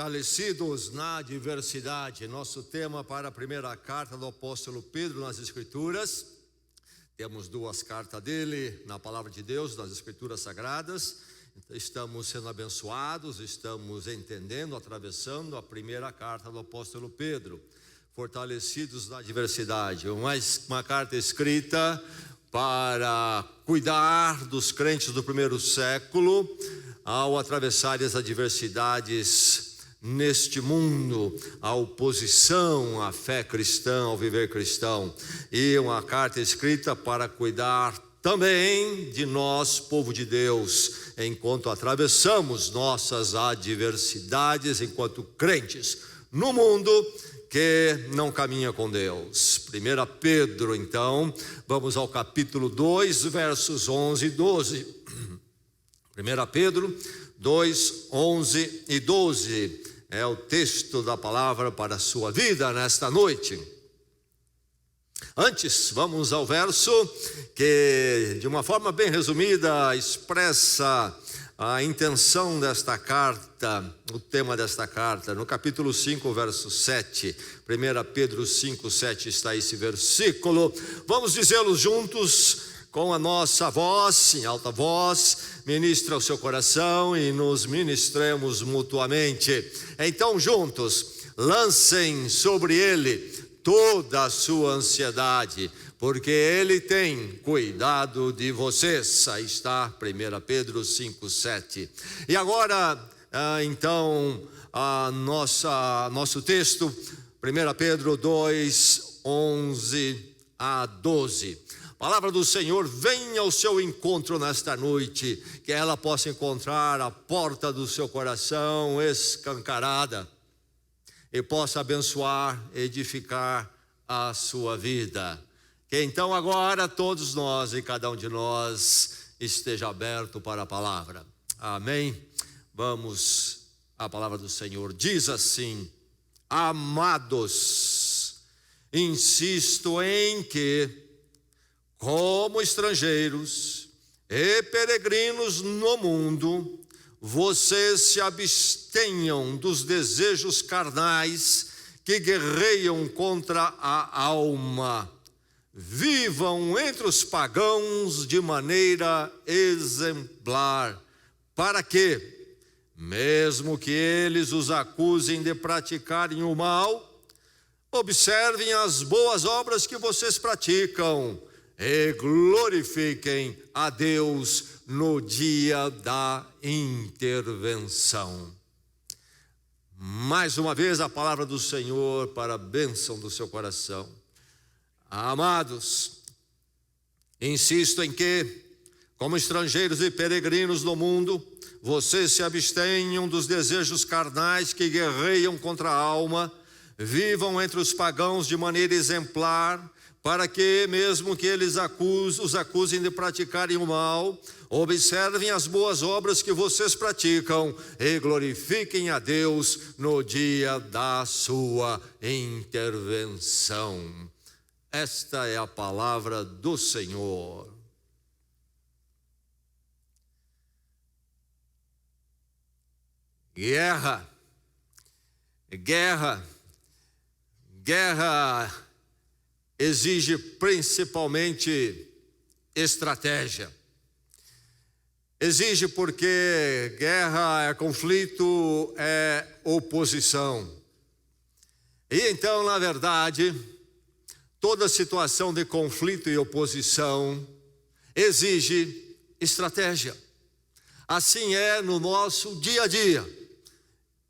Fortalecidos na adversidade, nosso tema para a primeira carta do apóstolo Pedro nas Escrituras. Temos duas cartas dele na palavra de Deus, nas Escrituras Sagradas. Estamos sendo abençoados, estamos entendendo, atravessando a primeira carta do apóstolo Pedro. Fortalecidos na adversidade, uma carta escrita para cuidar dos crentes do primeiro século ao atravessar as adversidades neste mundo, a oposição à fé cristã, ao viver cristão. E uma carta escrita para cuidar também de nós, povo de Deus, enquanto atravessamos nossas adversidades, enquanto crentes no mundo que não caminha com Deus. 1 Pedro, então, vamos ao capítulo 2, versos 11 e 12. 1 Pedro 2, 11 e 12 é o texto da palavra para a sua vida nesta noite. Antes, vamos ao verso que, de uma forma bem resumida, expressa a intenção desta carta, o tema desta carta. No capítulo 5, verso 7, 1 Pedro 5, 7 está esse versículo. Vamos dizê-lo juntos com a nossa voz, em alta voz. Ministra o seu coração e nos ministremos mutuamente. Então, juntos, lancem sobre ele toda a sua ansiedade, porque ele tem cuidado de vocês. Aí está 1 Pedro 5, 7. E agora, então, nosso texto, 1 Pedro 2, 11 a 12. A palavra do Senhor venha ao seu encontro nesta noite, que ela possa encontrar a porta do seu coração escancarada e possa abençoar, edificar a sua vida. Que então agora todos nós e cada um de nós esteja aberto para a palavra. Amém? Vamos à palavra do Senhor. Diz assim: amados, insisto em que, como estrangeiros e peregrinos no mundo, vocês se abstenham dos desejos carnais que guerreiam contra a alma. Vivam entre os pagãos de maneira exemplar, para que, mesmo que eles os acusem de praticarem o mal, observem as boas obras que vocês praticam e glorifiquem a Deus no dia da intervenção. Mais uma vez a palavra do Senhor para a bênção do seu coração. Amados, insisto em que, como estrangeiros e peregrinos no mundo, vocês se abstenham dos desejos carnais que guerreiam contra a alma, vivam entre os pagãos de maneira exemplar, para que, mesmo que eles os acusem de praticarem o mal, observem as boas obras que vocês praticam e glorifiquem a Deus no dia da sua intervenção. Esta é a palavra do Senhor. Guerra exige principalmente estratégia. Exige porque guerra é conflito, é oposição. E então, na verdade, toda situação de conflito e oposição exige estratégia. Assim é no nosso dia a dia.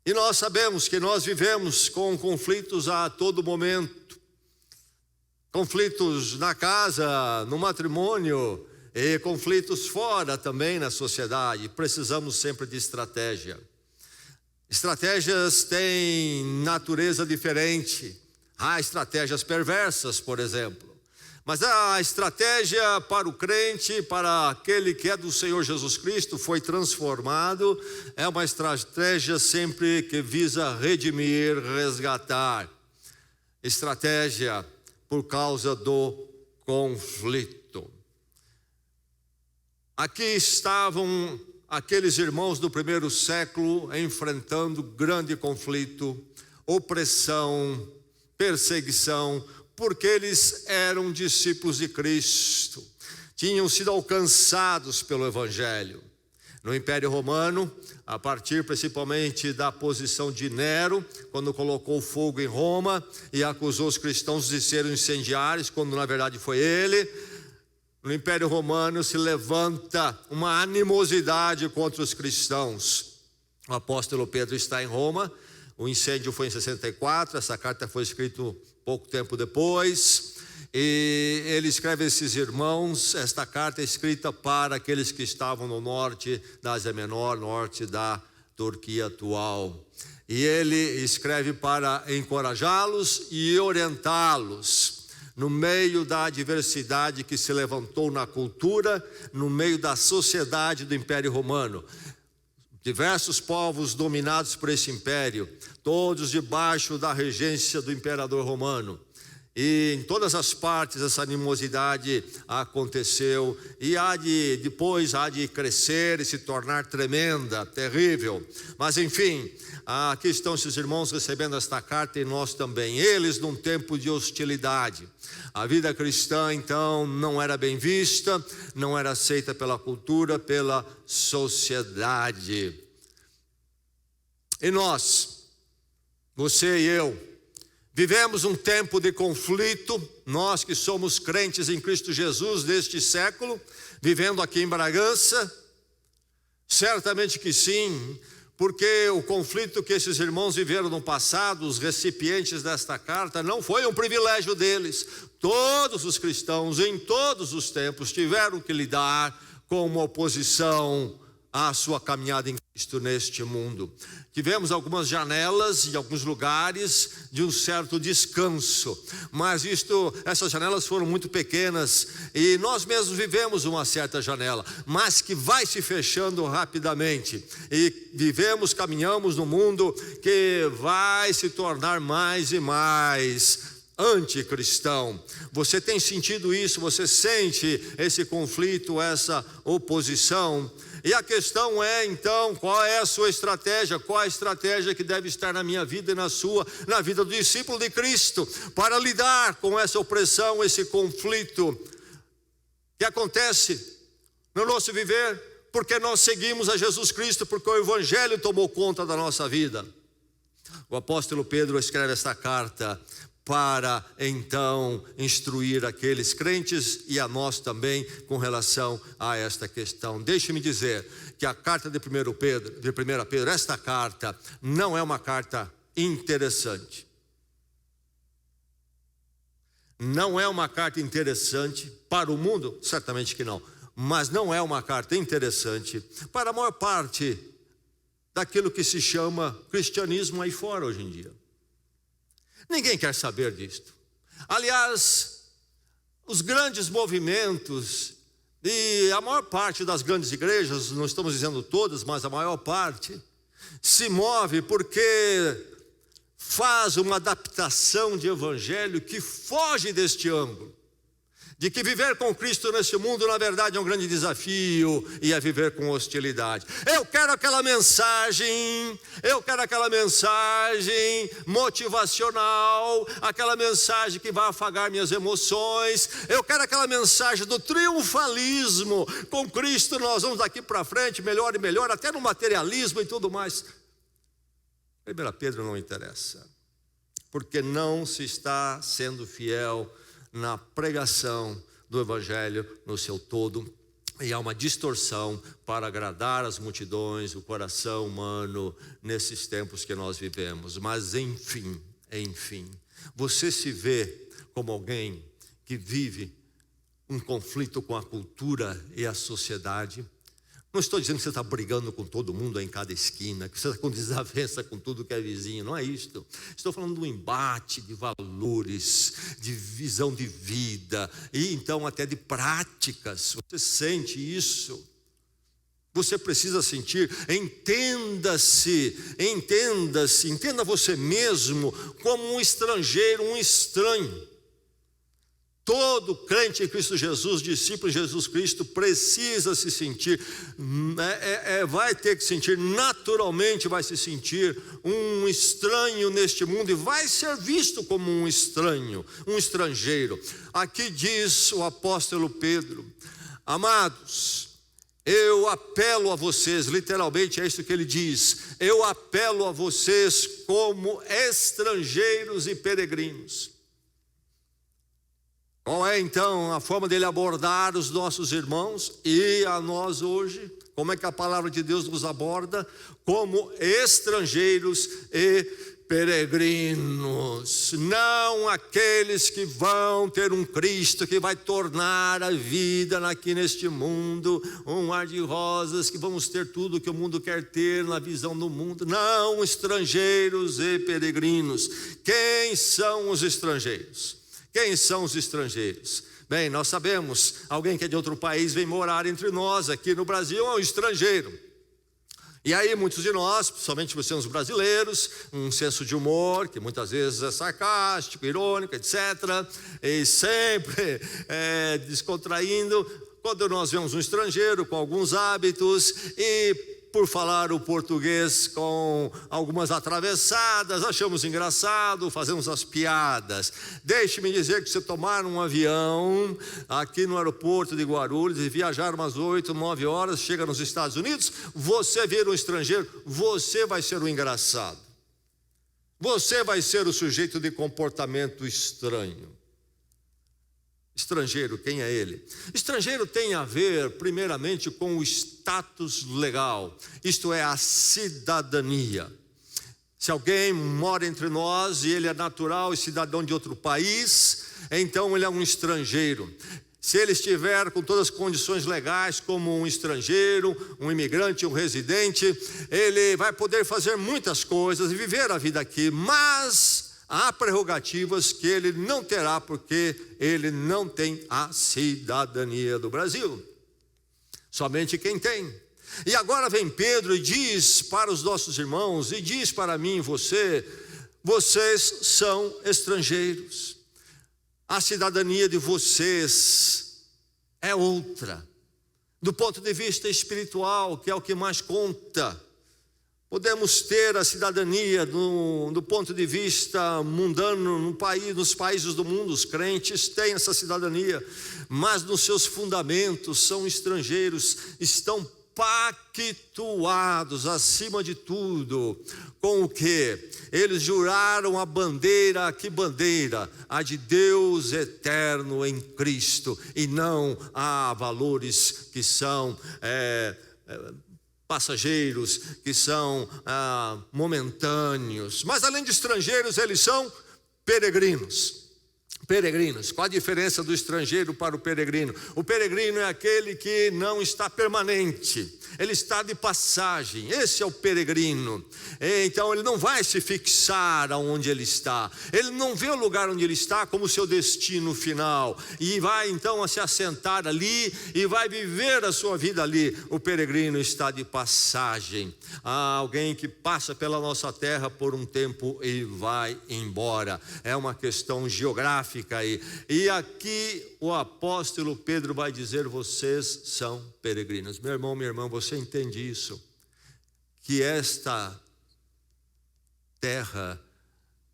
E nós sabemos que nós vivemos com conflitos a todo momento. Conflitos na casa, no matrimônio e conflitos fora também na sociedade. Precisamos sempre de estratégia. Estratégias têm natureza diferente. Há estratégias perversas, por exemplo. Mas a estratégia para o crente, para aquele que é do Senhor Jesus Cristo, foi transformado, é uma estratégia sempre que visa redimir, resgatar. Estratégia por causa do conflito. Aqui estavam aqueles irmãos do primeiro século enfrentando grande conflito, opressão, perseguição, porque eles eram discípulos de Cristo, tinham sido alcançados pelo Evangelho. No Império Romano, a partir principalmente da posição de Nero, quando colocou fogo em Roma e acusou os cristãos de serem incendiários, quando na verdade foi ele. No Império Romano se levanta uma animosidade contra os cristãos. O apóstolo Pedro está em Roma, o incêndio foi em 64, essa carta foi escrita pouco tempo depois. E ele escreve a esses irmãos, esta carta é escrita para aqueles que estavam no norte da Ásia Menor, norte da Turquia atual. E ele escreve para encorajá-los e orientá-los no meio da diversidade que se levantou na cultura, no meio da sociedade do Império Romano. Diversos povos dominados por esse império, todos debaixo da regência do imperador romano. E em todas as partes essa animosidade aconteceu e depois há de crescer e se tornar tremenda, terrível. Mas enfim, aqui estão esses irmãos recebendo esta carta e nós também. Eles num tempo de hostilidade. A vida cristã então não era bem vista, não era aceita pela cultura, pela sociedade. E nós, você e eu, vivemos um tempo de conflito, nós que somos crentes em Cristo Jesus deste século, vivendo aqui em Bragança, certamente que sim, porque o conflito que esses irmãos viveram no passado, os recipientes desta carta, não foi um privilégio deles. Todos os cristãos, em todos os tempos, tiveram que lidar com uma oposição à sua caminhada em Cristo neste mundo. Tivemos algumas janelas em alguns lugares de um certo descanso, mas essas janelas foram muito pequenas e nós mesmos vivemos uma certa janela, mas que vai se fechando rapidamente e caminhamos num mundo que vai se tornar mais e mais anticristão. Você tem sentido isso? Você sente esse conflito, essa oposição? E a questão é então, qual é a sua estratégia? Qual a estratégia que deve estar na minha vida e na sua, na vida do discípulo de Cristo, para lidar com essa opressão, esse conflito que acontece no nosso viver, porque nós seguimos a Jesus Cristo, porque o Evangelho tomou conta da nossa vida. O apóstolo Pedro escreve esta carta para então instruir aqueles crentes e a nós também com relação a esta questão. Deixe-me dizer que a carta de 1 Pedro, esta carta não é uma carta interessante. Não é uma carta interessante para o mundo, certamente que não, mas não é uma carta interessante para a maior parte daquilo que se chama cristianismo aí fora hoje em dia. Ninguém quer saber disto. Aliás, os grandes movimentos e a maior parte das grandes igrejas, não estamos dizendo todas, mas a maior parte, se move porque faz uma adaptação de evangelho que foge deste ângulo, de que viver com Cristo nesse mundo na verdade é um grande desafio e é viver com hostilidade. Eu quero aquela mensagem motivacional, aquela mensagem que vai afagar minhas emoções, eu quero aquela mensagem do triunfalismo. Com Cristo nós vamos daqui para frente, melhor e melhor, até no materialismo e tudo mais. 1 Pedro não interessa, porque não se está sendo fiel na pregação do Evangelho no seu todo, e há uma distorção para agradar as multidões, o coração humano, nesses tempos que nós vivemos. Mas enfim, você se vê como alguém que vive um conflito com a cultura e a sociedade? Não estou dizendo que você está brigando com todo mundo em cada esquina, que você está com desavença com tudo que é vizinho, não é isto. Estou falando de um embate de valores, de visão de vida, e então até de práticas. Você sente isso? Você precisa sentir. Entenda você mesmo como um estrangeiro, um estranho. Todo crente em Cristo Jesus, discípulo de Jesus Cristo, precisa se sentir, vai ter que sentir, naturalmente vai se sentir um estranho neste mundo e vai ser visto como um estranho, um estrangeiro. Aqui diz o apóstolo Pedro: amados, eu apelo a vocês, literalmente é isso que ele diz, eu apelo a vocês como estrangeiros e peregrinos. Qual é então a forma dele abordar os nossos irmãos e a nós hoje? Como é que a palavra de Deus nos aborda? Como estrangeiros e peregrinos, não aqueles que vão ter um Cristo que vai tornar a vida aqui neste mundo um mar de rosas, que vamos ter tudo que o mundo quer ter na visão do mundo. Não, estrangeiros e peregrinos. Quem são os estrangeiros? Quem são os estrangeiros? Bem, nós sabemos, alguém que é de outro país vem morar entre nós, aqui no Brasil é um estrangeiro. E aí muitos de nós, principalmente vocês os brasileiros, um senso de humor, que muitas vezes é sarcástico, irônico, etc. E sempre descontraindo, quando nós vemos um estrangeiro com alguns hábitos e por falar o português com algumas atravessadas, achamos engraçado, fazemos as piadas. Deixe-me dizer que se tomar um avião aqui no aeroporto de Guarulhos e viajar umas 8, 9 horas, chega nos Estados Unidos, você vira um estrangeiro, você vai ser o engraçado. Você vai ser o sujeito de comportamento estranho. Estrangeiro, quem é ele? Estrangeiro tem a ver, primeiramente, com o status legal, isto é, a cidadania. Se alguém mora entre nós e ele é natural e cidadão de outro país, então ele é um estrangeiro. Se ele estiver com todas as condições legais, como um estrangeiro, um imigrante, um residente, ele vai poder fazer muitas coisas e viver a vida aqui, mas há prerrogativas que ele não terá, porque ele não tem a cidadania do Brasil. Somente quem tem. E agora vem Pedro e diz para os nossos irmãos, e diz para mim e você: vocês são estrangeiros. A cidadania de vocês é outra. Do ponto de vista espiritual, que é o que mais conta, podemos ter a cidadania do ponto de vista mundano nos países do mundo, os crentes têm essa cidadania, mas nos seus fundamentos são estrangeiros, estão pactuados acima de tudo com o que? Eles juraram a bandeira, que bandeira? A de Deus eterno em Cristo, e não a valores que são passageiros, que são momentâneos. Mas além de estrangeiros, eles são peregrinos. Peregrinos. Qual a diferença do estrangeiro para o peregrino? O peregrino é aquele que não está permanente, ele está de passagem. Esse é o peregrino. Então ele não vai se fixar aonde ele está, ele não vê o lugar onde ele está como seu destino final, e vai então a se assentar ali e vai viver a sua vida ali. O peregrino está de passagem, alguém que passa pela nossa terra por um tempo e vai embora. É uma questão geográfica aí. E aqui o apóstolo Pedro vai dizer: vocês são peregrinos. Meu irmão, minha irmã, você entende isso? Que esta terra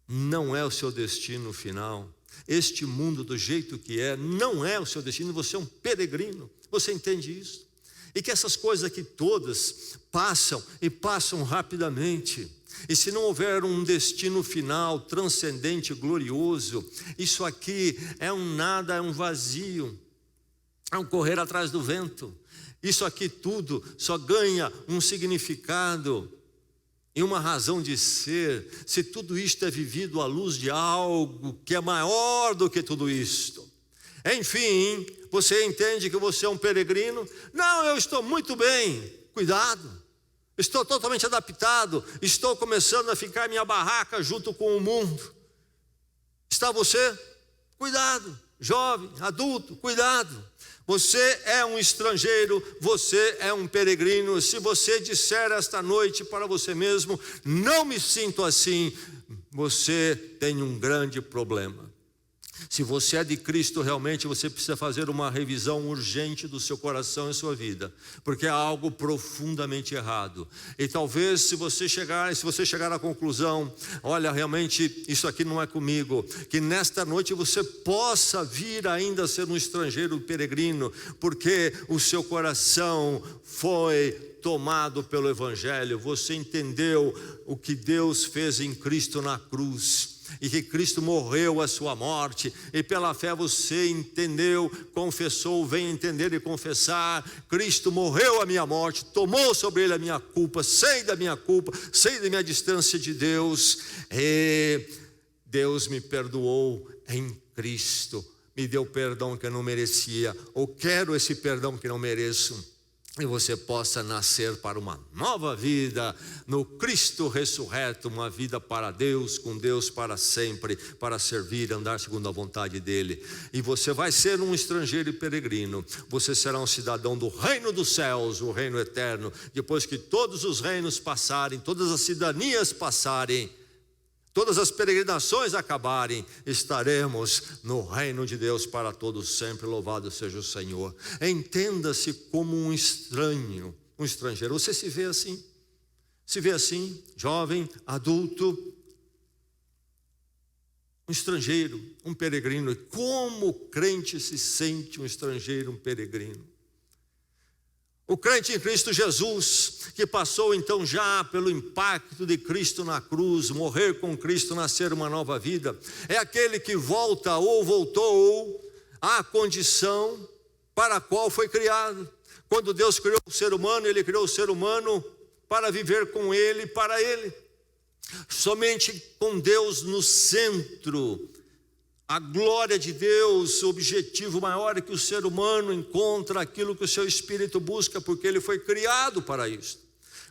não é o seu destino final. Este mundo do jeito que é, não é o seu destino. Você é um peregrino. Você entende isso? E que essas coisas aqui todas passam e passam rapidamente. E se não houver um destino final transcendente, glorioso, isso aqui é um nada, é um vazio, é um correr atrás do vento. Isso aqui tudo só ganha um significado e uma razão de ser se tudo isto é vivido à luz de algo que é maior do que tudo isto. Enfim, você entende que você é um peregrino? Não, eu estou muito bem. Cuidado. Estou totalmente adaptado, estou começando a ficar minha barraca junto com o mundo. Está você? Cuidado, jovem, adulto, cuidado. Você é um estrangeiro, você é um peregrino. Se você disser esta noite para você mesmo: não me sinto assim, você tem um grande problema. Se você é de Cristo, realmente você precisa fazer uma revisão urgente do seu coração e sua vida, porque há algo profundamente errado. E talvez se você chegar à conclusão, olha, realmente isso aqui não é comigo, que nesta noite você possa vir ainda a ser um estrangeiro peregrino, porque o seu coração foi tomado pelo Evangelho, você entendeu o que Deus fez em Cristo na cruz, e que Cristo morreu a sua morte, e pela fé você entendeu, confessou, vem entender e confessar: Cristo morreu a minha morte, tomou sobre ele a minha culpa, sei da minha culpa, sei da minha distância de Deus, e Deus me perdoou em Cristo, me deu perdão que eu não merecia, ou quero esse perdão que não mereço. E você possa nascer para uma nova vida no Cristo ressurreto, uma vida para Deus, com Deus para sempre, para servir, andar segundo a vontade dEle. E você vai ser um estrangeiro e peregrino, você será um cidadão do reino dos céus, o reino eterno. Depois que todos os reinos passarem, todas as cidadanias passarem, todas as peregrinações acabarem, estaremos no reino de Deus para todos sempre. Louvado seja o Senhor. Entenda-se como um estranho, um estrangeiro. Você se vê assim? Se vê assim, jovem, adulto, um estrangeiro, um peregrino. E como o crente se sente um estrangeiro, um peregrino? O crente em Cristo Jesus, que passou então já pelo impacto de Cristo na cruz, morrer com Cristo, nascer uma nova vida, é aquele que volta ou voltou à condição para a qual foi criado. Quando Deus criou o ser humano, Ele criou o ser humano para viver com Ele e para Ele. Somente com Deus no centro, a glória de Deus, o objetivo maior é que o ser humano encontra aquilo que o seu espírito busca, porque ele foi criado para isso.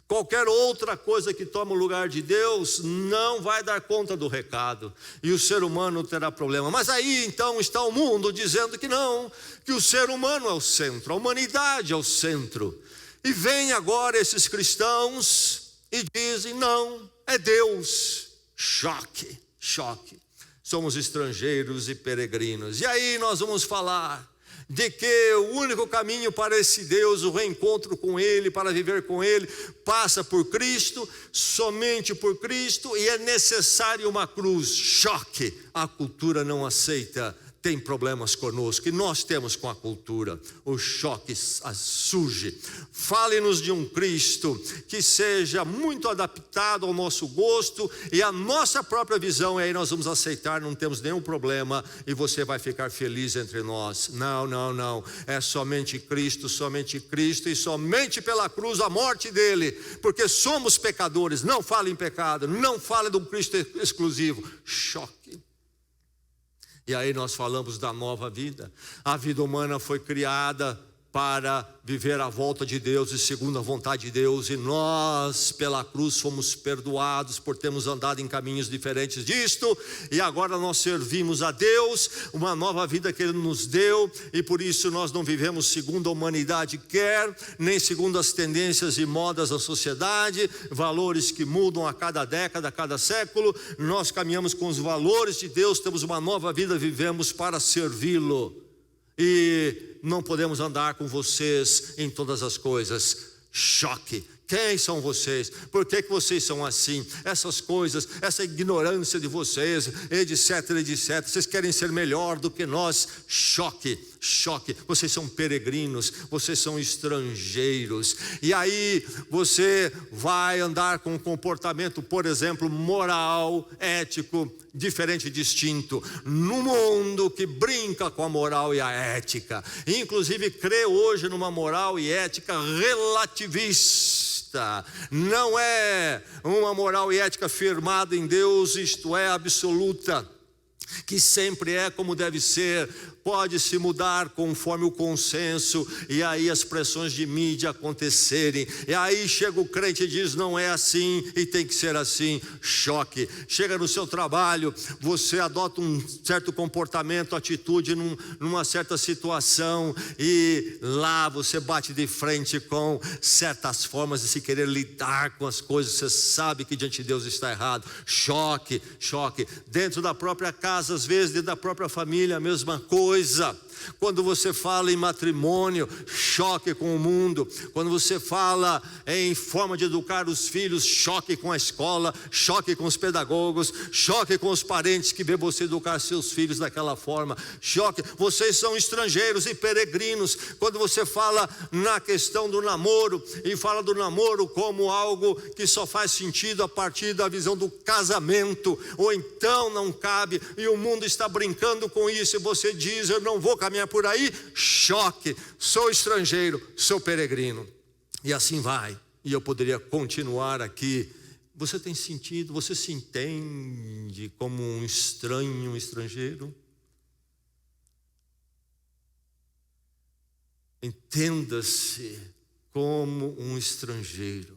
Qualquer outra coisa que toma o lugar de Deus não vai dar conta do recado, e o ser humano terá problema. Mas aí então está o mundo dizendo que não, que o ser humano é o centro, a humanidade é o centro. E vem agora esses cristãos e dizem: não, é Deus. Choque, choque. Somos estrangeiros e peregrinos. E aí nós vamos falar de que o único caminho para esse Deus, o reencontro com Ele, para viver com Ele, passa por Cristo, somente por Cristo, e é necessário uma cruz. Choque. A cultura não aceita, tem problemas conosco, e nós temos com a cultura. O choque surge. Fale-nos de um Cristo que seja muito adaptado ao nosso gosto e à nossa própria visão, e aí nós vamos aceitar, não temos nenhum problema, e você vai ficar feliz entre nós. Não, não, não, é somente Cristo, e somente pela cruz, a morte dele, porque somos pecadores. Não fale em pecado, não fale de um Cristo exclusivo. Choque. E aí nós falamos da nova vida. A vida humana foi criada para viver à volta de Deus e segundo a vontade de Deus, e nós pela cruz fomos perdoados por termos andado em caminhos diferentes disto, e agora nós servimos a Deus, uma nova vida que Ele nos deu, e por isso nós não vivemos segundo a humanidade quer, nem segundo as tendências e modas da sociedade, valores que mudam a cada década, a cada século. Nós caminhamos com os valores de Deus, temos uma nova vida, vivemos para servi-lo, e não podemos andar com vocês em todas as coisas. Choque. Quem são vocês? Por que vocês são assim? Essas coisas, essa ignorância de vocês, etc, etc. Vocês querem ser melhor do que nós. Choque, choque. Vocês são peregrinos, vocês são estrangeiros. E aí você vai andar com um comportamento, por exemplo, moral, ético, diferente, distinto, no mundo que brinca com a moral e a ética, inclusive crê hoje numa moral e ética relativista. Não é uma moral e ética firmada em Deus, isto é, absoluta, que sempre é como deve ser, pode se mudar conforme o consenso, e aí as pressões de mídia acontecerem, e aí chega o crente e diz: não é assim e tem que ser assim. Choque. Chega no seu trabalho, você adota um certo comportamento, atitude numa certa situação, e lá você bate de frente com certas formas de se querer lidar com as coisas, você sabe que diante de Deus está errado. Choque, choque. Dentro da própria casa, casa, às vezes dentro da própria família, a mesma coisa. Quando você fala em matrimônio, choque com o mundo. Quando você fala em forma de educar os filhos, choque com a escola, choque com os pedagogos, choque com os parentes que vê você educar seus filhos daquela forma, choque. Vocês são estrangeiros e peregrinos. Quando você fala na questão do namoro e fala do namoro como algo que só faz sentido a partir da visão do casamento, ou então não cabe, e o mundo está brincando com isso, e você diz: eu não vou caminhar por aí, choque, sou estrangeiro, sou peregrino, e assim vai. E eu poderia continuar aqui. Você tem sentido, você se entende como um estranho, um estrangeiro? Entenda-se como um estrangeiro,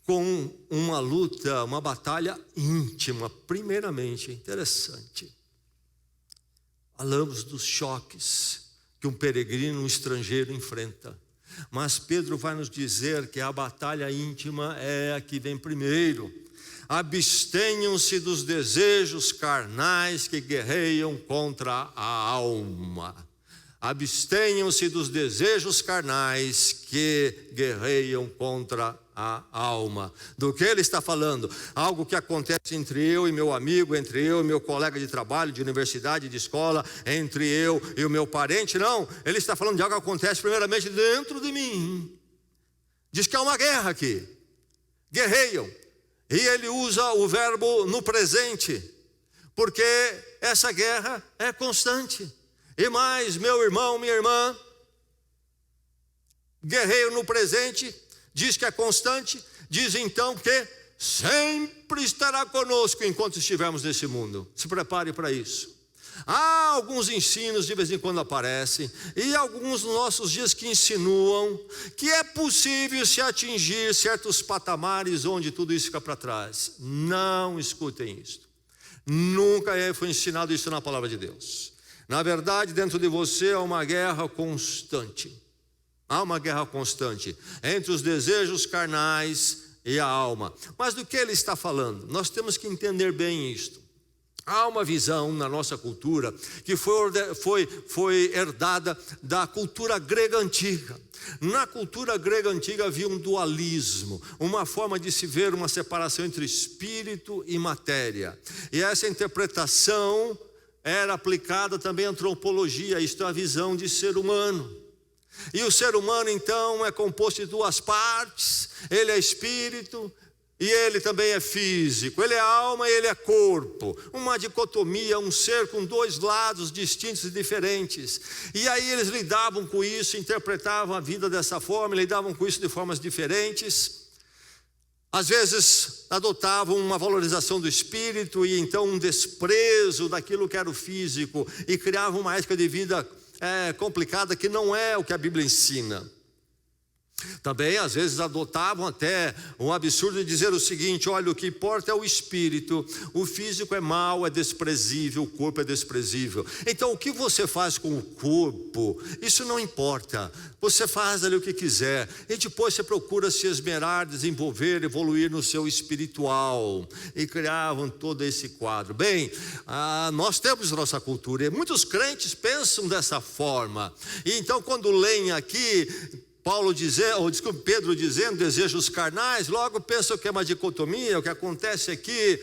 com uma luta, uma batalha íntima, primeiramente. Interessante. Falamos dos choques que um peregrino, um estrangeiro enfrenta. Mas Pedro vai nos dizer que a batalha íntima é a que vem primeiro. Abstenham-se dos desejos carnais que guerreiam contra a alma. Abstenham-se dos desejos carnais que guerreiam contra a alma. Do que ele está falando? Algo que acontece entre eu e meu amigo, entre eu e meu colega de trabalho, de universidade, de escola, entre eu e o meu parente? Não, ele está falando de algo que acontece primeiramente dentro de mim. Diz que há uma guerra aqui. Guerreiam. E ele usa o verbo no presente, porque essa guerra é constante. E mais, meu irmão, minha irmã, guerreio no presente, diz que é constante, diz então que sempre estará conosco enquanto estivermos nesse mundo. Se prepare para isso. Há alguns ensinos de vez em quando aparecem, e alguns nos nossos dias que insinuam que é possível se atingir certos patamares onde tudo isso fica para trás. Não escutem isso. Nunca foi ensinado isso na palavra de Deus. Na verdade, dentro de você há uma guerra constante. Há uma guerra constante entre os desejos carnais e a alma. Mas do que ele está falando? Nós temos que entender bem isto. Há uma visão na nossa cultura que foi herdada da cultura grega antiga. Na cultura grega antiga havia um dualismo, uma forma de se ver uma separação entre espírito e matéria. E essa interpretação era aplicada também à antropologia, isto é, a visão de ser humano. E o ser humano então é composto de duas partes: ele é espírito e ele também é físico, ele é alma e ele é corpo. Uma dicotomia, um ser com dois lados distintos e diferentes. E aí eles lidavam com isso, interpretavam a vida dessa forma, lidavam com isso de formas diferentes. Às vezes adotavam uma valorização do espírito e então um desprezo daquilo que era o físico, e criavam uma ética de vida complicada que não é o que a Bíblia ensina. Também às vezes adotavam até um absurdo de dizer o seguinte: olha, o que importa é o espírito, o físico é mau, é desprezível, o corpo é desprezível. Então o que você faz com o corpo, isso não importa, você faz ali o que quiser, e depois você procura se esmerar, desenvolver, evoluir no seu espiritual. E criavam todo esse quadro. Bem, nós temos nossa cultura, e muitos crentes pensam dessa forma. E então quando leem aqui Pedro dizendo desejos carnais, logo pensam que é uma dicotomia. O que acontece aqui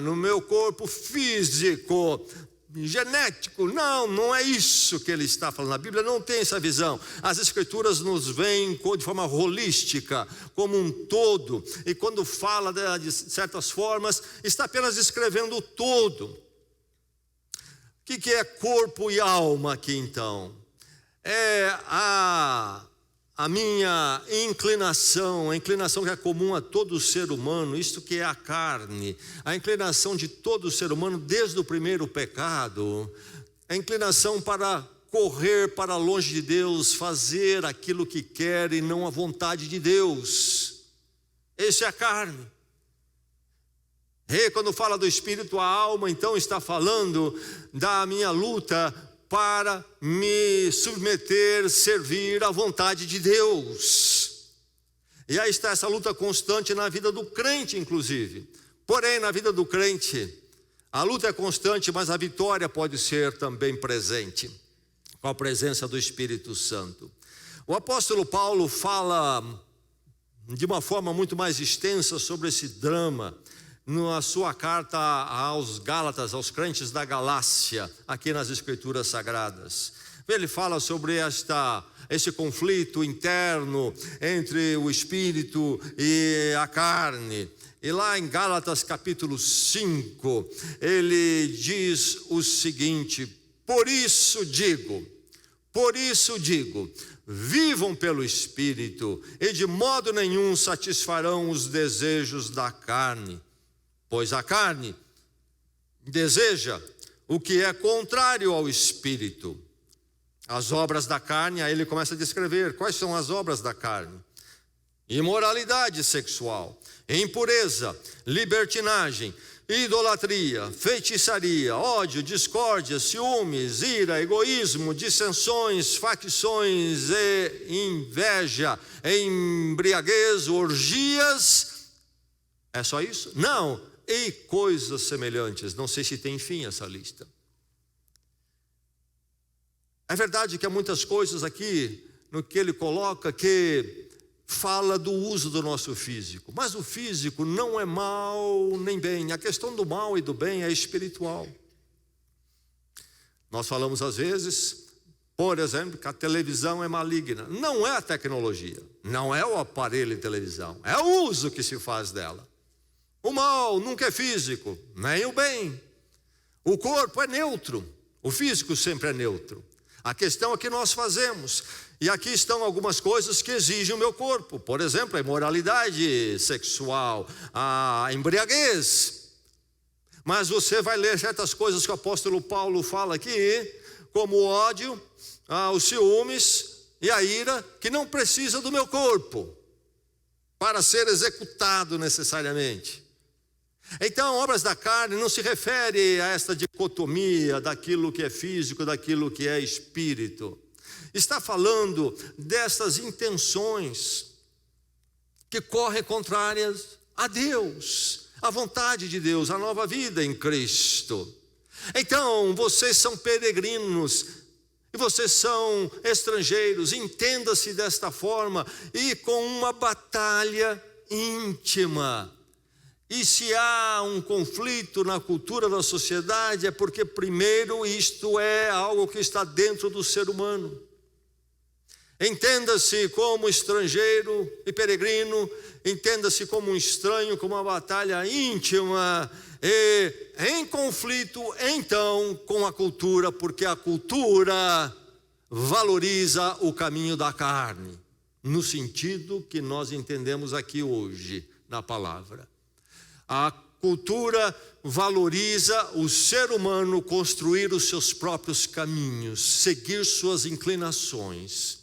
no meu corpo físico, genético. Não é isso que ele está falando. A Bíblia não tem essa visão. As Escrituras nos veem de forma holística, como um todo. E quando fala de certas formas, está apenas descrevendo o todo. O que é corpo e alma aqui então? É a minha inclinação, a inclinação que é comum a todo ser humano, isto que é a carne, a inclinação de todo ser humano desde o primeiro pecado, a inclinação para correr para longe de Deus, fazer aquilo que quer e não a vontade de Deus. Essa é a carne. E quando fala do espírito, a alma, então está falando da minha luta para me submeter, servir à vontade de Deus. E aí está essa luta constante na vida do crente, inclusive. Porém, na vida do crente, A luta é constante, mas a vitória pode ser também presente, com a presença do Espírito Santo. O apóstolo Paulo fala de uma forma muito mais extensa sobre esse drama na sua carta aos Gálatas, aos crentes da Galácia, aqui nas Escrituras Sagradas. Ele fala sobre esse conflito interno entre o Espírito e a carne. E lá em Gálatas capítulo 5, ele diz o seguinte: por isso digo, vivam pelo Espírito, e de modo nenhum satisfarão os desejos da carne. Pois a carne deseja o que é contrário ao Espírito. As obras da carne, aí ele começa a descrever quais são as obras da carne: imoralidade sexual, impureza, libertinagem, idolatria, feitiçaria, ódio, discórdia, ciúmes, ira, egoísmo, dissensões, facções e inveja, embriaguez, orgias. É só isso? Não, e coisas semelhantes. Não sei se tem fim essa lista. É verdade que há muitas coisas aqui no que ele coloca que fala do uso do nosso físico, mas o físico não é mal nem bem. A questão do mal e do bem é espiritual. Nós falamos às vezes, por exemplo, que a televisão é maligna. Não é a tecnologia, não é o aparelho de televisão, é o uso que se faz dela. O mal nunca é físico, nem o bem. O corpo é neutro, o físico sempre é neutro. A questão é que nós fazemos. E aqui estão algumas coisas que exigem o meu corpo. Por exemplo, a imoralidade sexual, a embriaguez. Mas você vai ler certas coisas que o apóstolo Paulo fala aqui, como o ódio, os ciúmes e a ira, que não precisa do meu corpo para ser executado necessariamente. Então, obras da carne não se refere a esta dicotomia daquilo que é físico, daquilo que é espírito. Está falando dessas intenções que correm contrárias a Deus, à vontade de Deus, à nova vida em Cristo. Então, vocês são peregrinos e vocês são estrangeiros, entenda-se desta forma, e com uma batalha íntima. E se há um conflito na cultura da sociedade, é porque primeiro isto é algo que está dentro do ser humano. Entenda-se como estrangeiro e peregrino, entenda-se como um estranho, como uma batalha íntima e em conflito então com a cultura, porque a cultura valoriza o caminho da carne, no sentido que nós entendemos aqui hoje na palavra. A cultura valoriza o ser humano construir os seus próprios caminhos, seguir suas inclinações.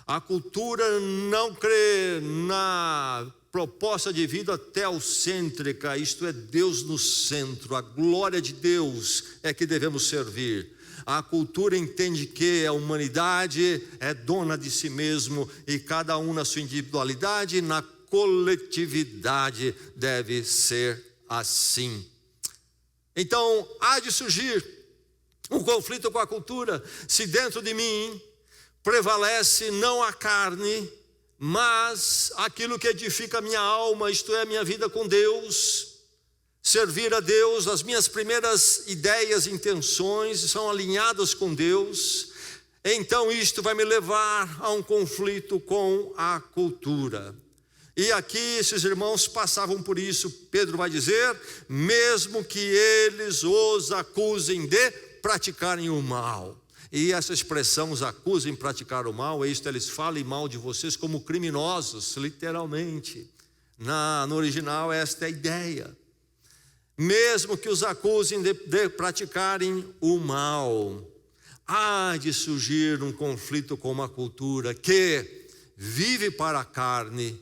A cultura não crê na proposta de vida teocêntrica, isto é, Deus no centro, a glória de Deus é que devemos servir. A cultura entende que a humanidade é dona de si mesmo e cada um na sua individualidade, na coletividade deve ser assim. Então, há de surgir um conflito com a cultura, se dentro de mim prevalece não a carne, mas aquilo que edifica a minha alma, isto é, a minha vida com Deus, servir a Deus, as minhas primeiras ideias e intenções são alinhadas com Deus, então isto vai me levar a um conflito com a cultura. E aqui esses irmãos passavam por isso. Pedro vai dizer, mesmo que eles os acusem de praticarem o mal. E essa expressão, os acusem de praticar o mal, é isto, eles falem mal de vocês como criminosos, literalmente. No original, esta é a ideia. Mesmo que os acusem de praticarem o mal, há de surgir um conflito com uma cultura que vive para a carne.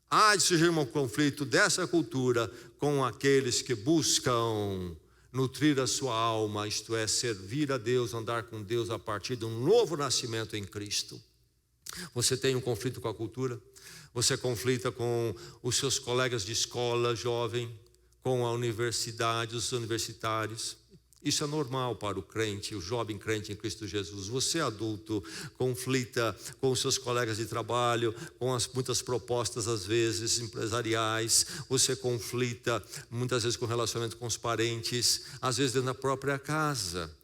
Há de surgir um conflito dessa cultura com aqueles que buscam nutrir a sua alma, isto é, servir a Deus, andar com Deus a partir de um novo nascimento em Cristo. Você tem um conflito com a cultura? Você conflita com os seus colegas de escola, jovem, com a universidade, os universitários. Isso é normal para o crente, o jovem crente em Cristo Jesus. Você adulto conflita com os seus colegas de trabalho, com as muitas propostas às vezes empresariais. Você conflita muitas vezes com relacionamento com os parentes, às vezes dentro da própria casa.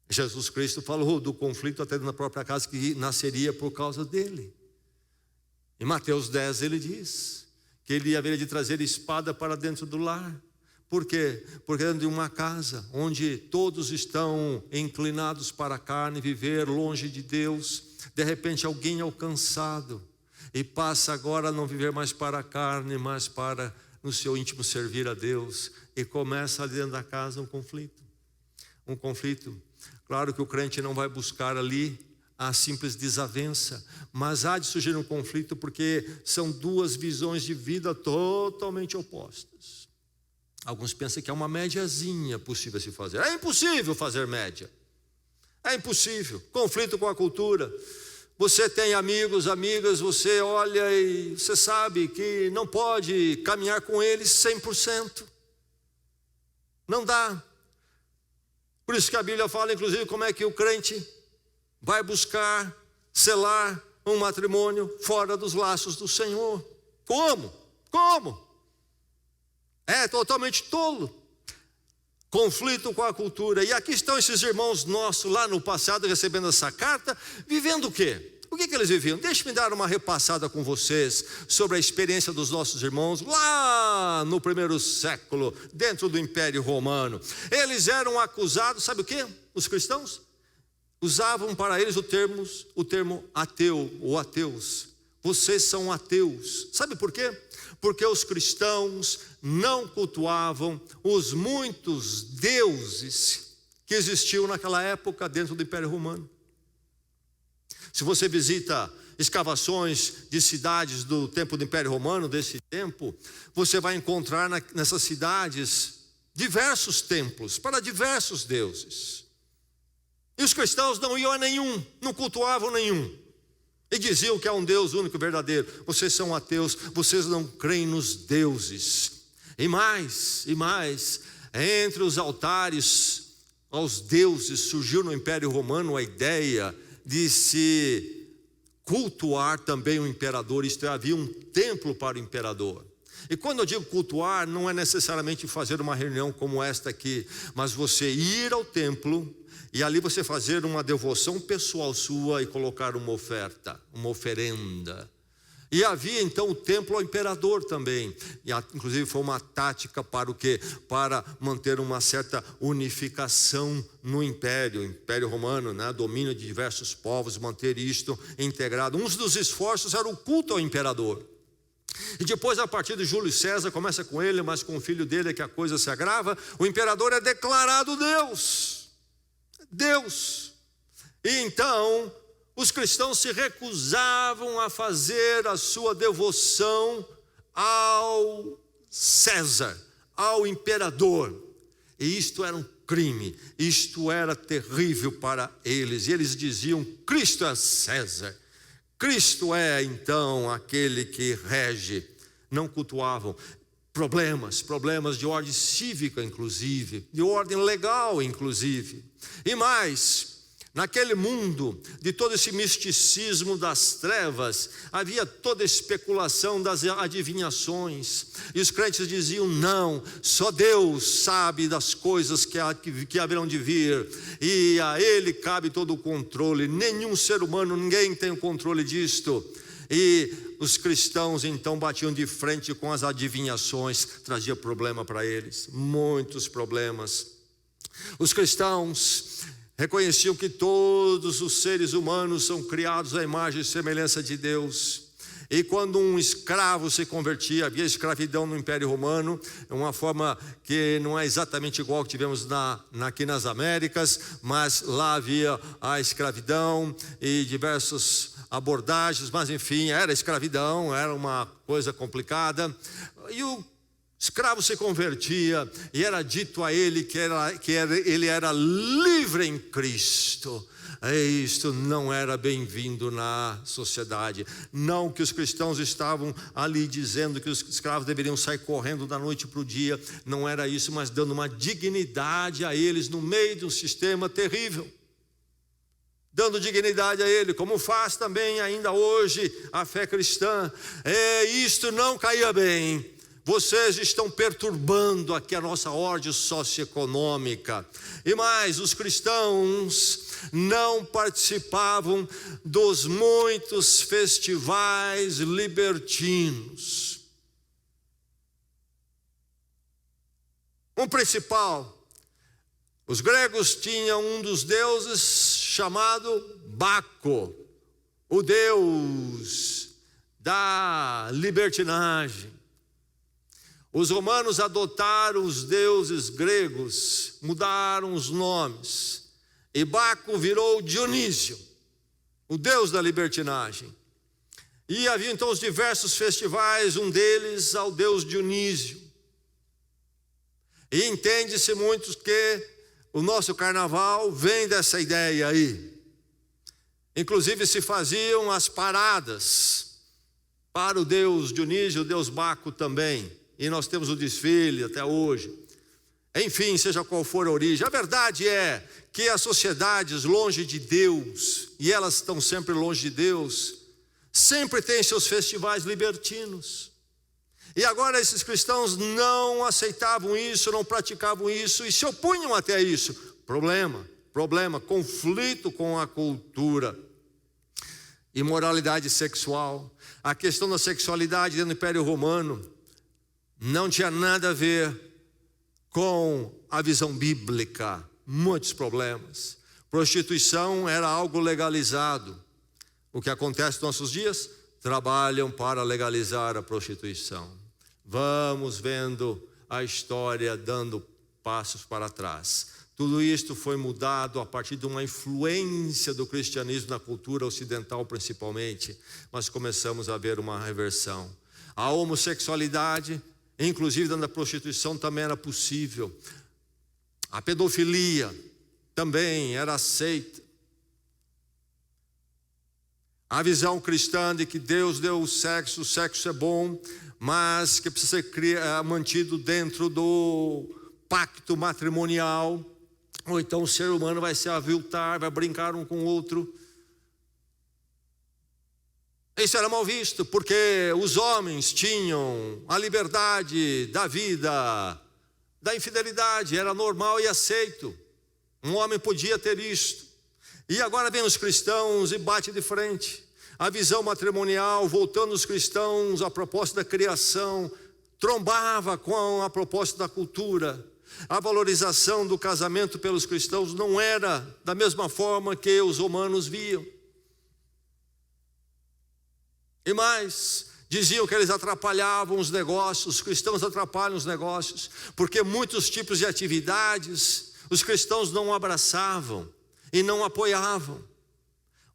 Jesus Cristo falou do conflito até dentro da própria casa que nasceria por causa dele. Em Mateus 10 ele diz que ele haveria de trazer espada para dentro do lar. Por quê? Porque dentro de uma casa onde todos estão inclinados para a carne, viver longe de Deus, de repente alguém é alcançado e passa agora a não viver mais para a carne, mas para no seu íntimo servir a Deus, e começa ali dentro da casa um conflito. Claro que o crente não vai buscar ali a simples desavença, mas há de surgir um conflito porque são duas visões de vida totalmente opostas. Alguns pensam que é uma médiazinha possível se fazer. É impossível fazer média. É impossível. Conflito com a cultura. Você tem amigos, amigas, você olha e você sabe que não pode caminhar com eles 100%. Não dá. Por isso que a Bíblia fala, inclusive, como é que o crente vai buscar selar um matrimônio fora dos laços do Senhor. Como? É totalmente tolo. Conflito com a cultura. E aqui estão esses irmãos nossos lá no passado recebendo essa carta, vivendo o quê? O que eles viviam? Deixe-me dar uma repassada com vocês sobre a experiência dos nossos irmãos lá no primeiro século, dentro do Império Romano. Eles eram acusados, sabe o quê? Os cristãos usavam para eles o termo ateu ou ateus. Vocês são ateus. Sabe por quê? Porque os cristãos não cultuavam os muitos deuses que existiam naquela época dentro do Império Romano. Se você visita escavações de cidades do tempo do Império Romano, desse tempo, você vai encontrar nessas cidades diversos templos para diversos deuses. E os cristãos não iam a nenhum, não cultuavam nenhum. E diziam que há um Deus único e verdadeiro. Vocês são ateus, vocês não creem nos deuses. E mais, entre os altares aos deuses surgiu no Império Romano a ideia de se cultuar também o imperador. Isto é, havia um templo para o imperador. E quando eu digo cultuar, não é necessariamente fazer uma reunião como esta aqui, mas você ir ao templo e ali você fazer uma devoção pessoal sua e colocar uma oferta, uma oferenda. E havia então o templo ao imperador também. E inclusive foi uma tática para o quê? Para manter uma certa unificação no Império Romano, né? Domínio de diversos povos, manter isto integrado. Um dos esforços era o culto ao imperador. E depois, a partir de Júlio César, começa com ele, mas com o filho dele é que a coisa se agrava. O imperador é declarado Deus. E então os cristãos se recusavam a fazer a sua devoção ao César, ao imperador. E isto era um crime, isto era terrível para eles. E eles diziam: Cristo é César, Cristo é então aquele que rege. Não cultuavam. Problemas de ordem cívica, inclusive, de ordem legal, inclusive. E mais, naquele mundo de todo esse misticismo das trevas, havia toda a especulação das adivinhações. E os crentes diziam: não, só Deus sabe das coisas que haverão de vir, e a Ele cabe todo o controle. Nenhum ser humano, ninguém tem o controle disto. E os cristãos então batiam de frente com as adivinhações, trazia problema para eles, muitos problemas. Os cristãos reconheciam que todos os seres humanos são criados à imagem e semelhança de Deus. E quando um escravo se convertia, havia escravidão no Império Romano, uma forma que não é exatamente igual que tivemos aqui nas Américas, mas lá havia a escravidão e diversas abordagens, mas enfim, era escravidão, era uma coisa complicada. E o Escravo se convertia e era dito a ele que ele era livre em Cristo. Isto não era bem-vindo na sociedade. Não que os cristãos estavam ali dizendo que os escravos deveriam sair correndo da noite para o dia. Não era isso, mas dando uma dignidade a eles no meio de um sistema terrível. Dando dignidade a ele, como faz também ainda hoje a fé cristã. Isto não caía bem. Vocês estão perturbando aqui a nossa ordem socioeconômica. E mais, os cristãos não participavam dos muitos festivais libertinos. Um principal, os gregos tinham um dos deuses chamado Baco, o deus da libertinagem. Os romanos adotaram os deuses gregos, mudaram os nomes, e Baco virou Dionísio, o deus da libertinagem. E havia então os diversos festivais, um deles ao deus Dionísio. E entende-se muito que o nosso carnaval vem dessa ideia aí. Inclusive se faziam as paradas para o deus Dionísio, o deus Baco também. E nós temos o desfile até hoje. Enfim, seja qual for a origem, a verdade é que as sociedades longe de Deus, e elas estão sempre longe de Deus, sempre têm seus festivais libertinos. E agora esses cristãos não aceitavam isso, não praticavam isso e se opunham até a isso. Problema, conflito com a cultura. Imoralidade sexual. A questão da sexualidade dentro do Império Romano não tinha nada a ver com a visão bíblica, muitos problemas. Prostituição era algo legalizado. O que acontece nos nossos dias? Trabalham para legalizar a prostituição. Vamos vendo a história dando passos para trás. Tudo isto foi mudado a partir de uma influência do cristianismo na cultura ocidental principalmente, mas começamos a ver uma reversão. A homossexualidade, inclusive dentro da prostituição, também era possível. A pedofilia também era aceita. A visão cristã de que Deus deu o sexo é bom, mas que precisa ser mantido dentro do pacto matrimonial, ou então o ser humano vai se aviltar, vai brincar um com o outro. Isso era mal visto, porque os homens tinham a liberdade da vida, da infidelidade, era normal e aceito. Um homem podia ter isto. E agora vem os cristãos e bate de frente. A visão matrimonial, voltando os cristãos à proposta da criação, trombava com a proposta da cultura. A valorização do casamento pelos cristãos não era da mesma forma que os romanos viam. E mais, diziam que eles atrapalhavam os negócios, os cristãos atrapalham os negócios, porque muitos tipos de atividades os cristãos não abraçavam e não apoiavam.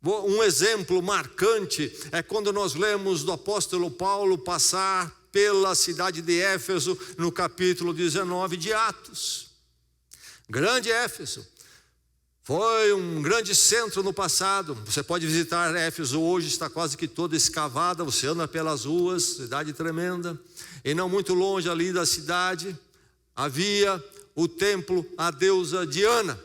Um exemplo marcante é quando nós lemos do apóstolo Paulo passar pela cidade de Éfeso, no capítulo 19 de Atos. Grande Éfeso. Foi um grande centro no passado. Você pode visitar Éfeso hoje, está quase que toda escavada, você anda pelas ruas, cidade tremenda. E não muito longe ali da cidade, havia o templo à deusa Diana.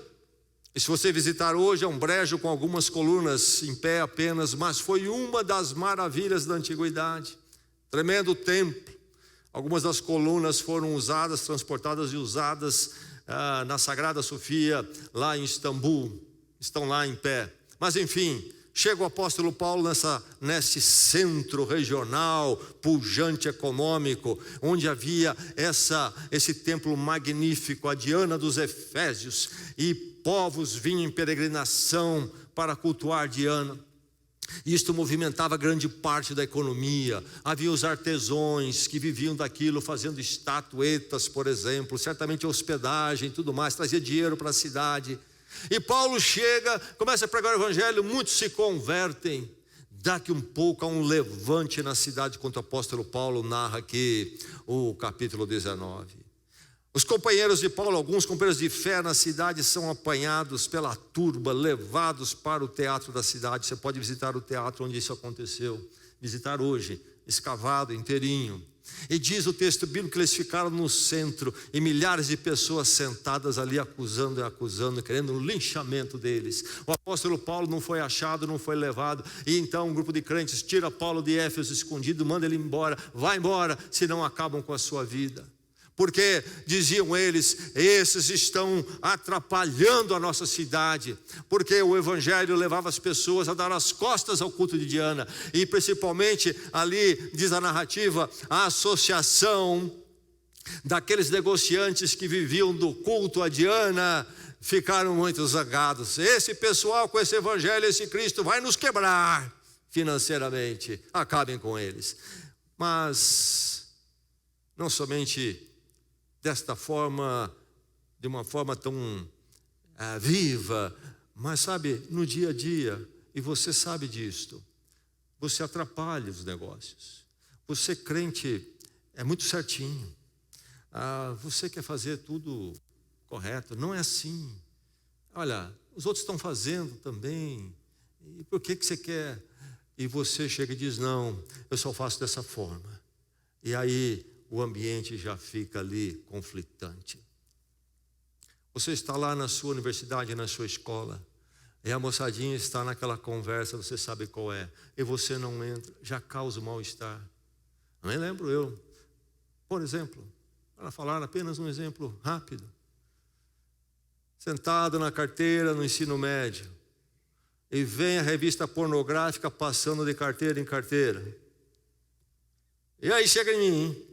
E se você visitar hoje, é um brejo com algumas colunas em pé apenas, mas foi uma das maravilhas da antiguidade. Tremendo templo. Algumas das colunas foram usadas, transportadas e usadas na Sagrada Sofia, lá em Istambul. Estão lá em pé. Mas enfim, chega o apóstolo Paulo nesse centro regional, pujante econômico, onde havia esse templo magnífico, a Diana dos Efésios, e povos vinham em peregrinação para cultuar Diana. Isto movimentava grande parte da economia. Havia os artesãos que viviam daquilo, fazendo estatuetas, por exemplo, certamente hospedagem, tudo mais, trazia dinheiro para a cidade. E Paulo chega, começa a pregar o evangelho, muitos se convertem, Daqui um pouco há um levante na cidade, quanto o apóstolo Paulo narra aqui o capítulo 19. Os companheiros de Paulo, alguns companheiros de fé na cidade, são apanhados pela turba, levados para o teatro da cidade. Você pode visitar o teatro onde isso aconteceu, visitar hoje, escavado inteirinho. E diz o texto bíblico que eles ficaram no centro, e milhares de pessoas sentadas ali acusando, querendo um linchamento deles. O apóstolo Paulo não foi achado, não foi levado, e então um grupo de crentes tira Paulo de Éfeso escondido, manda ele embora, vai embora, senão acabam com a sua vida. Porque, diziam eles, esses estão atrapalhando a nossa cidade, porque o evangelho levava as pessoas a dar as costas ao culto de Diana, e principalmente ali, diz a narrativa, a associação daqueles negociantes que viviam do culto a Diana, ficaram muito zangados. Esse pessoal com esse evangelho, esse Cristo vai nos quebrar financeiramente, acabem com eles. Mas, não somente desta forma, de uma forma tão viva, mas sabe, no dia a dia, e você sabe disto, você atrapalha os negócios. Você crente é muito certinho, você quer fazer tudo correto, não é assim. Olha, os outros estão fazendo também, e por que você quer? E você chega e diz, não, eu só faço dessa forma. E aí o ambiente já fica ali conflitante. Você está lá na sua universidade, na sua escola, e a moçadinha está naquela conversa, você sabe qual é, e você não entra, já causa mal-estar. Nem lembro eu, por exemplo, para falar apenas um exemplo rápido, sentado na carteira no ensino médio, e vem a revista pornográfica passando de carteira em carteira, e aí chega em mim,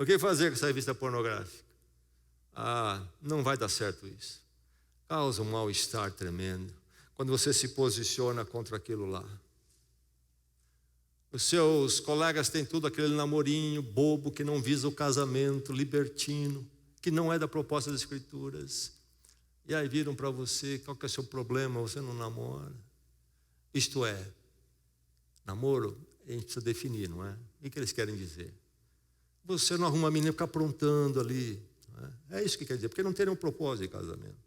o que fazer com essa revista pornográfica? Não vai dar certo isso. Causa um mal-estar tremendo quando você se posiciona contra aquilo lá. Os seus colegas têm tudo aquele namorinho bobo que não visa o casamento, libertino, que não é da proposta das Escrituras. E aí viram para você, qual que é o seu problema? Você não namora. Isto é, namoro, a gente precisa definir, não é? O que eles querem dizer? Você não arruma a menina ficar aprontando ali. É isso que quer dizer, porque não tem nenhum propósito de casamento.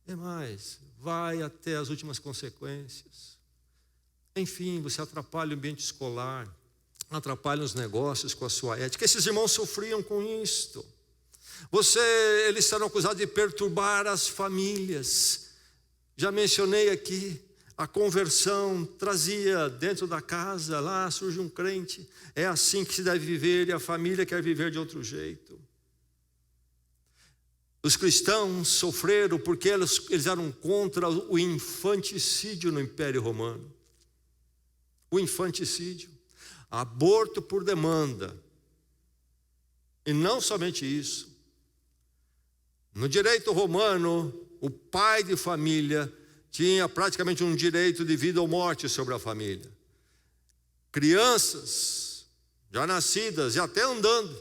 É mais, vai até as últimas consequências. Enfim, você atrapalha o ambiente escolar, atrapalha os negócios com a sua ética. Esses irmãos sofriam com isto. Eles serão acusados de perturbar as famílias. Já mencionei aqui, a conversão trazia dentro da casa, lá surge um crente. É assim que se deve viver, e a família quer viver de outro jeito. Os cristãos sofreram porque eles eram contra o infanticídio no Império Romano. O infanticídio, aborto por demanda. E não somente isso. No direito romano, o pai de família tinha praticamente um direito de vida ou morte sobre a família. Crianças, já nascidas e até andando,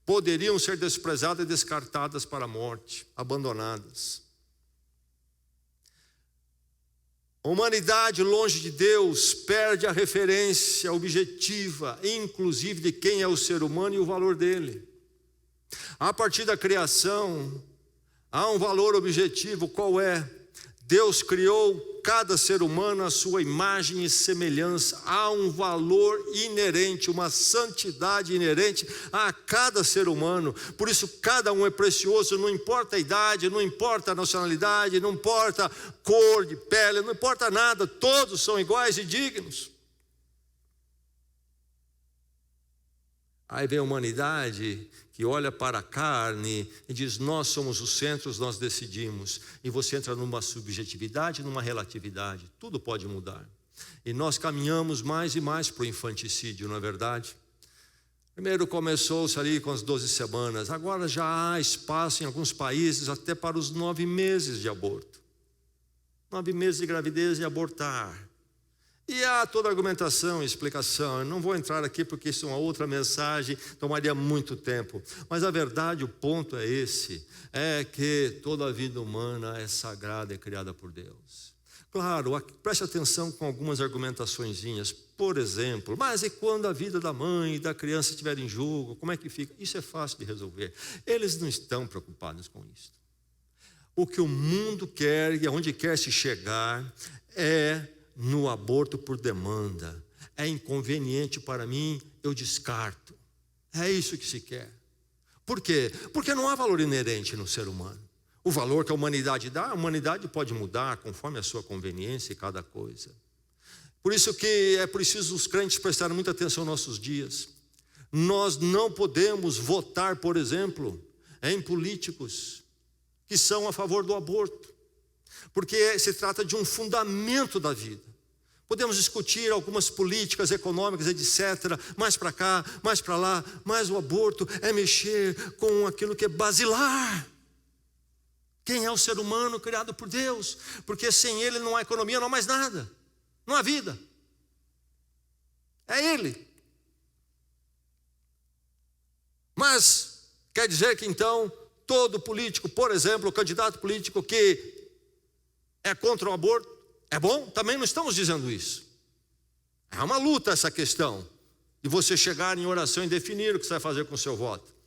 poderiam ser desprezadas e descartadas para a morte, abandonadas. A humanidade, longe de Deus, perde a referência objetiva, inclusive de quem é o ser humano e o valor dele. A partir da criação, há um valor objetivo, qual é? Deus criou cada ser humano à sua imagem e semelhança. Há um valor inerente, uma santidade inerente a cada ser humano. Por isso cada um é precioso, não importa a idade, não importa a nacionalidade, não importa a cor de pele, não importa nada, todos são iguais e dignos. Aí vem a humanidade que olha para a carne e diz, nós somos os centros, nós decidimos. E você entra numa subjetividade, numa relatividade, tudo pode mudar. E nós caminhamos mais e mais para o infanticídio, não é verdade? Primeiro começou-se ali com as 12 semanas, agora já há espaço em alguns países até para os 9 meses de aborto. 9 meses de gravidez e abortar. E há toda a argumentação e explicação. Eu não vou entrar aqui porque isso é uma outra mensagem, tomaria muito tempo. Mas a verdade, o ponto é esse, é que toda a vida humana é sagrada, é criada por Deus. Claro, preste atenção com algumas argumentaçõezinhas. Por exemplo, mas e quando a vida da mãe e da criança estiver em jogo, como é que fica? Isso é fácil de resolver. Eles não estão preocupados com isso. O que o mundo quer e aonde quer se chegar é no aborto por demanda. É inconveniente para mim, eu descarto. É isso que se quer. Por quê? Porque não há valor inerente no ser humano. O valor que a humanidade dá, a humanidade pode mudar conforme a sua conveniência e cada coisa. Por isso que é preciso os crentes prestarem muita atenção nos nossos dias. Nós não podemos votar, por exemplo, em políticos que são a favor do aborto, porque se trata de um fundamento da vida. Podemos discutir algumas políticas econômicas, etc., mais para cá, mais para lá, mas o aborto é mexer com aquilo que é basilar. Quem é o ser humano criado por Deus? Porque sem ele não há economia, não há mais nada. Não há vida. É ele. Mas quer dizer que então todo político, por exemplo, o candidato político que é contra o aborto, é bom? Também não estamos dizendo isso. É uma luta essa questão de você chegar em oração e definir o que você vai fazer com o seu voto.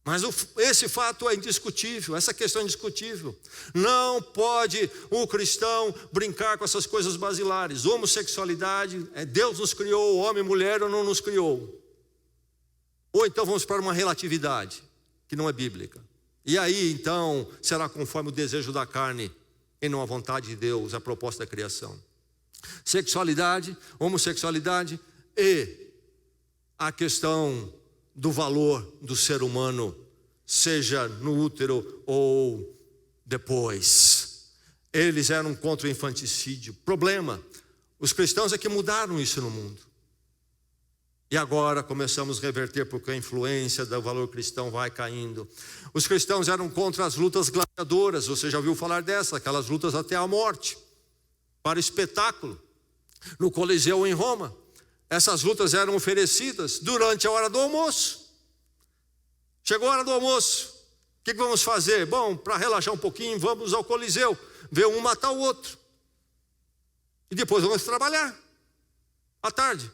Mas esse fato é indiscutível, essa questão é indiscutível. Não pode o cristão brincar com essas coisas basilares. Homossexualidade, Deus nos criou, homem e mulher, ou não nos criou. Ou então vamos para uma relatividade, que não é bíblica. E aí então será conforme o desejo da carne e não a vontade de Deus, a proposta da criação. Sexualidade, homossexualidade e a questão do valor do ser humano, seja no útero ou depois. Eles eram contra o infanticídio. Problema, os cristãos é que mudaram isso no mundo. E agora começamos a reverter porque a influência do valor cristão vai caindo. Os cristãos eram contra as lutas gladiadoras, você já ouviu falar dessa, aquelas lutas até a morte, para espetáculo, no Coliseu em Roma. Essas lutas eram oferecidas durante a hora do almoço. Chegou a hora do almoço, o que vamos fazer? Bom, para relaxar um pouquinho, vamos ao Coliseu, ver um matar o outro. E depois vamos trabalhar, à tarde.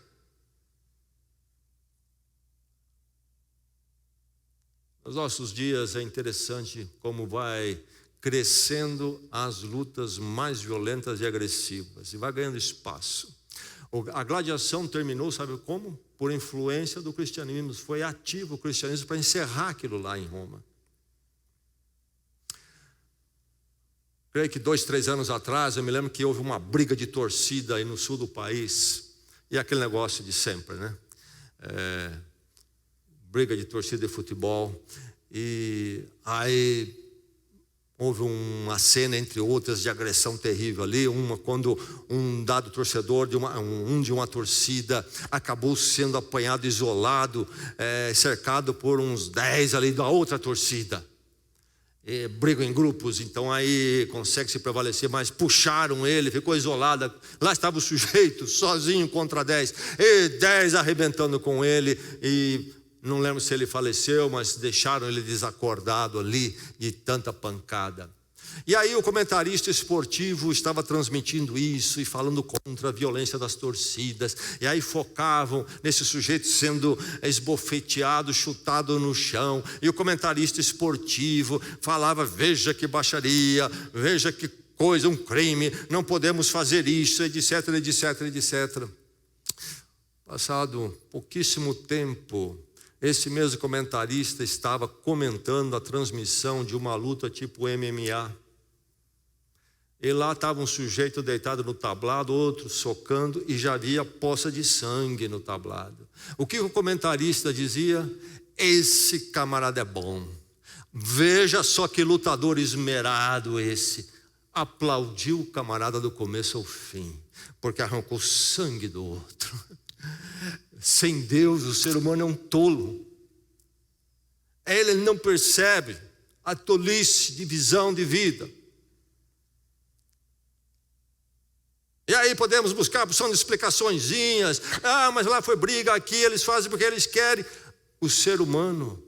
Nos nossos dias é interessante como vai crescendo as lutas mais violentas e agressivas, e vai ganhando espaço. A gladiação terminou, sabe como? Por influência do cristianismo. Foi ativo o cristianismo para encerrar aquilo lá em Roma. Creio que 2, 3 anos atrás, eu me lembro que houve uma briga de torcida aí no sul do país. E aquele negócio de sempre, né? Briga de torcida de futebol. E aí houve uma cena, entre outras, de agressão terrível ali. Uma quando um dado torcedor de uma torcida acabou sendo apanhado, isolado, cercado por uns 10 ali da outra torcida. Brigam em grupos, então aí consegue se prevalecer, mas puxaram ele, ficou isolado. Lá estava o sujeito, sozinho contra 10, e 10 arrebentando com ele, e não lembro se ele faleceu, mas deixaram ele desacordado ali de tanta pancada. E aí o comentarista esportivo estava transmitindo isso e falando contra a violência das torcidas. E aí focavam nesse sujeito sendo esbofeteado, chutado no chão. E o comentarista esportivo falava: veja que baixaria, veja que coisa, um crime, não podemos fazer isso, etc, etc, etc. Passado pouquíssimo tempo, esse mesmo comentarista estava comentando a transmissão de uma luta tipo MMA. E lá estava um sujeito deitado no tablado, outro socando, e já havia poça de sangue no tablado. O que o comentarista dizia? Esse camarada é bom. Veja só que lutador esmerado esse. Aplaudiu o camarada do começo ao fim, porque arrancou sangue do outro. Sem Deus, o ser humano é um tolo. Ele não percebe a tolice de visão de vida. E aí podemos buscar a opção de explicaçõezinhas. Mas lá foi briga, aqui eles fazem porque eles querem. O ser humano.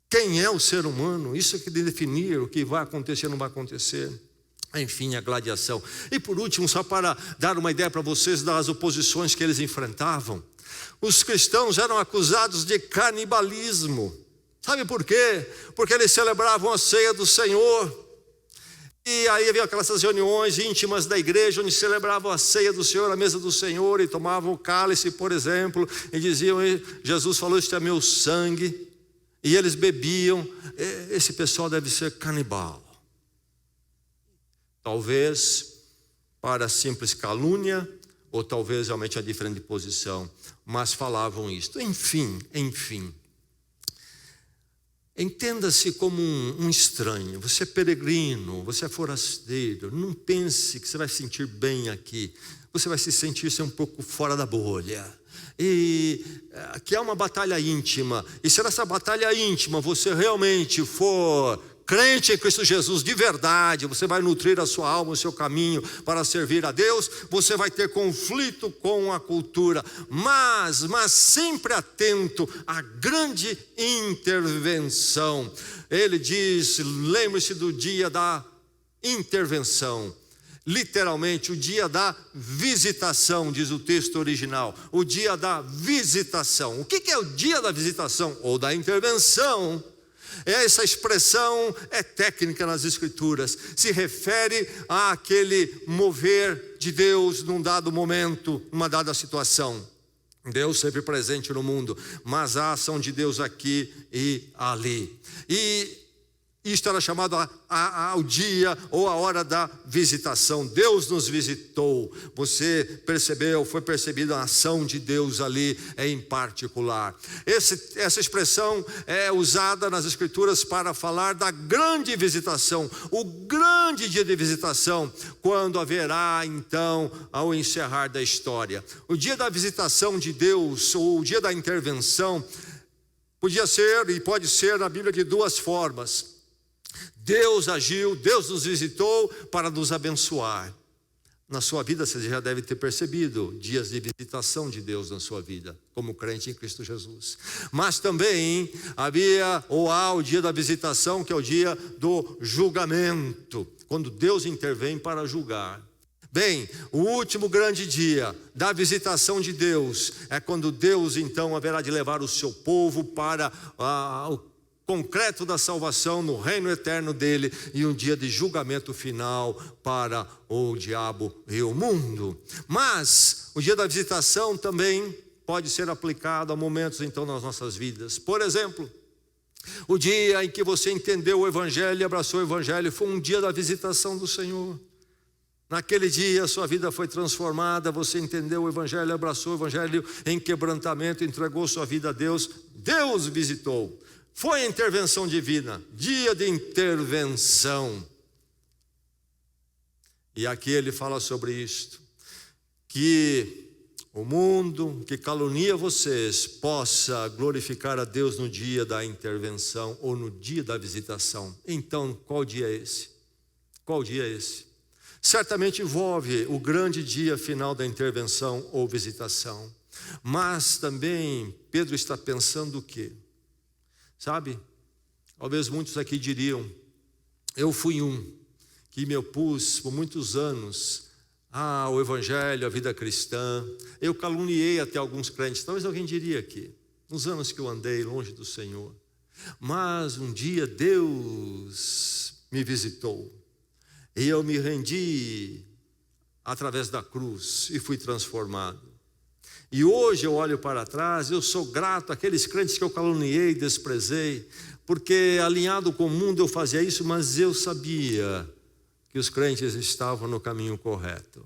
Quem é o ser humano? Isso é que definir o que vai acontecer ou não vai acontecer. Enfim, a gladiação. E por último, só para dar uma ideia para vocês das oposições que eles enfrentavam, os cristãos eram acusados de canibalismo. Sabe por quê? Porque eles celebravam a ceia do Senhor. E aí havia aquelas reuniões íntimas da igreja, onde celebravam a ceia do Senhor, a mesa do Senhor, e tomavam o cálice, por exemplo, e diziam: Jesus falou, este é meu sangue. E eles bebiam. Esse pessoal deve ser canibal. Talvez para simples calúnia, ou talvez realmente a diferente posição, mas falavam isto. Enfim. Entenda-se como um estranho. Você é peregrino, você é forasteiro. Não pense que você vai se sentir bem aqui. Você vai se sentir um pouco fora da bolha. E que é uma batalha íntima. E se nessa batalha íntima você realmente for crente em Cristo Jesus de verdade, você vai nutrir a sua alma, o seu caminho para servir a Deus, você vai ter conflito com a cultura, mas sempre atento à grande intervenção. Ele diz, lembre-se do dia da intervenção. Literalmente, o dia da visitação, diz o texto original. O dia da visitação. O que é o dia da visitação? Ou da intervenção? Essa expressão é técnica nas Escrituras, se refere àquele mover de Deus num dado momento, numa dada situação. Deus sempre presente no mundo, mas a ação de Deus aqui e ali. E isto era chamado ao dia ou a hora da visitação. Deus nos visitou. Você percebeu, foi percebida a ação de Deus ali em particular. Essa expressão é usada nas Escrituras para falar da grande visitação, o grande dia de visitação, quando haverá então ao encerrar da história. O dia da visitação de Deus, ou o dia da intervenção, podia ser e pode ser na Bíblia de duas formas. Deus agiu, Deus nos visitou para nos abençoar. Na sua vida você já deve ter percebido dias de visitação de Deus na sua vida, como crente em Cristo Jesus. Mas também há o dia da visitação, que é o dia do julgamento, quando Deus intervém para julgar. Bem, o último grande dia da visitação de Deus é quando Deus então haverá de levar o seu povo para o concreto da salvação no reino eterno dele, e um dia de julgamento final para o diabo e o mundo. Mas o dia da visitação também pode ser aplicado a momentos então nas nossas vidas. Por exemplo, o dia em que você entendeu o Evangelho e abraçou o Evangelho foi um dia da visitação do Senhor. Naquele dia a sua vida foi transformada, você entendeu o Evangelho, abraçou o Evangelho em quebrantamento, entregou sua vida a Deus. Deus visitou. Foi a intervenção divina, dia de intervenção. E aqui ele fala sobre isto, que o mundo que calunia vocês possa glorificar a Deus no dia da intervenção ou no dia da visitação. Então, qual dia é esse? Qual dia é esse? Certamente envolve o grande dia final da intervenção ou visitação. Mas também Pedro está pensando o quê? Sabe, talvez muitos aqui diriam, eu fui que me opus por muitos anos ao Evangelho, à vida cristã, eu caluniei até alguns crentes, talvez alguém diria aqui, nos anos que eu andei longe do Senhor, mas um dia Deus me visitou, e eu me rendi através da cruz e fui transformado. E hoje eu olho para trás, eu sou grato àqueles crentes que eu caluniei, desprezei, porque alinhado com o mundo eu fazia isso, mas eu sabia que os crentes estavam no caminho correto.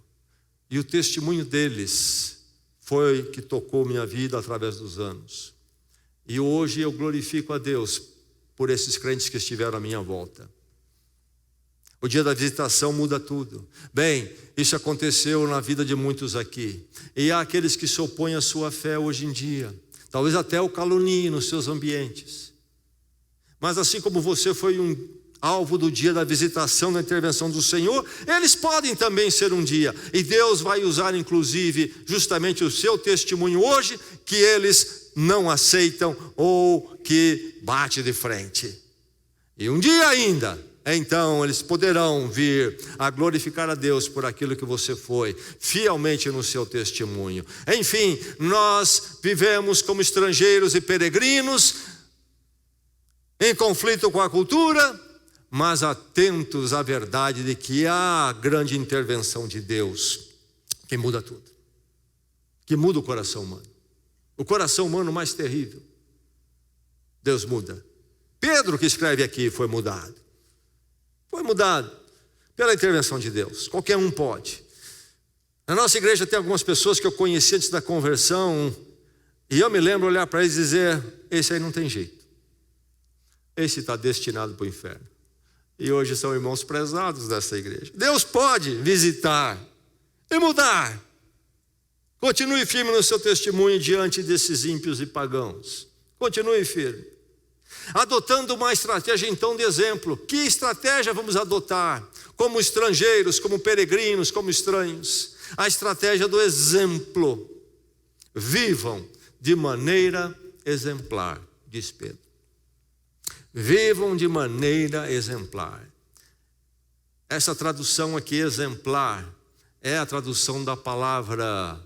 E o testemunho deles foi que tocou minha vida através dos anos. E hoje eu glorifico a Deus por esses crentes que estiveram à minha volta. O dia da visitação muda tudo. Bem, isso aconteceu na vida de muitos aqui. E há aqueles que se opõem à sua fé hoje em dia. Talvez até o caluniem nos seus ambientes. Mas assim como você foi um alvo do dia da visitação, da intervenção do Senhor, eles podem também ser um dia. E Deus vai usar inclusive justamente o seu testemunho hoje, que eles não aceitam ou que bate de frente. E um dia ainda, então eles poderão vir a glorificar a Deus por aquilo que você foi, fielmente no seu testemunho. Enfim, nós vivemos como estrangeiros e peregrinos, em conflito com a cultura, mas atentos à verdade de que há grande intervenção de Deus, que muda tudo, que muda o coração humano. O coração humano mais terrível, Deus muda. Pedro, que escreve aqui, foi mudado. Foi mudado pela intervenção de Deus. Qualquer um pode. Na nossa igreja tem algumas pessoas que eu conheci antes da conversão, e eu me lembro olhar para eles e dizer: esse aí não tem jeito, esse está destinado para o inferno. E hoje são irmãos prezados dessa igreja. Deus pode visitar e mudar. Continue firme no seu testemunho diante desses ímpios e pagãos. Continue firme. Adotando uma estratégia então de exemplo. Que estratégia vamos adotar? Como estrangeiros, como peregrinos, como estranhos. A estratégia do exemplo. Vivam de maneira exemplar, diz Pedro. Vivam de maneira exemplar. Essa tradução aqui, exemplar, é a tradução da palavra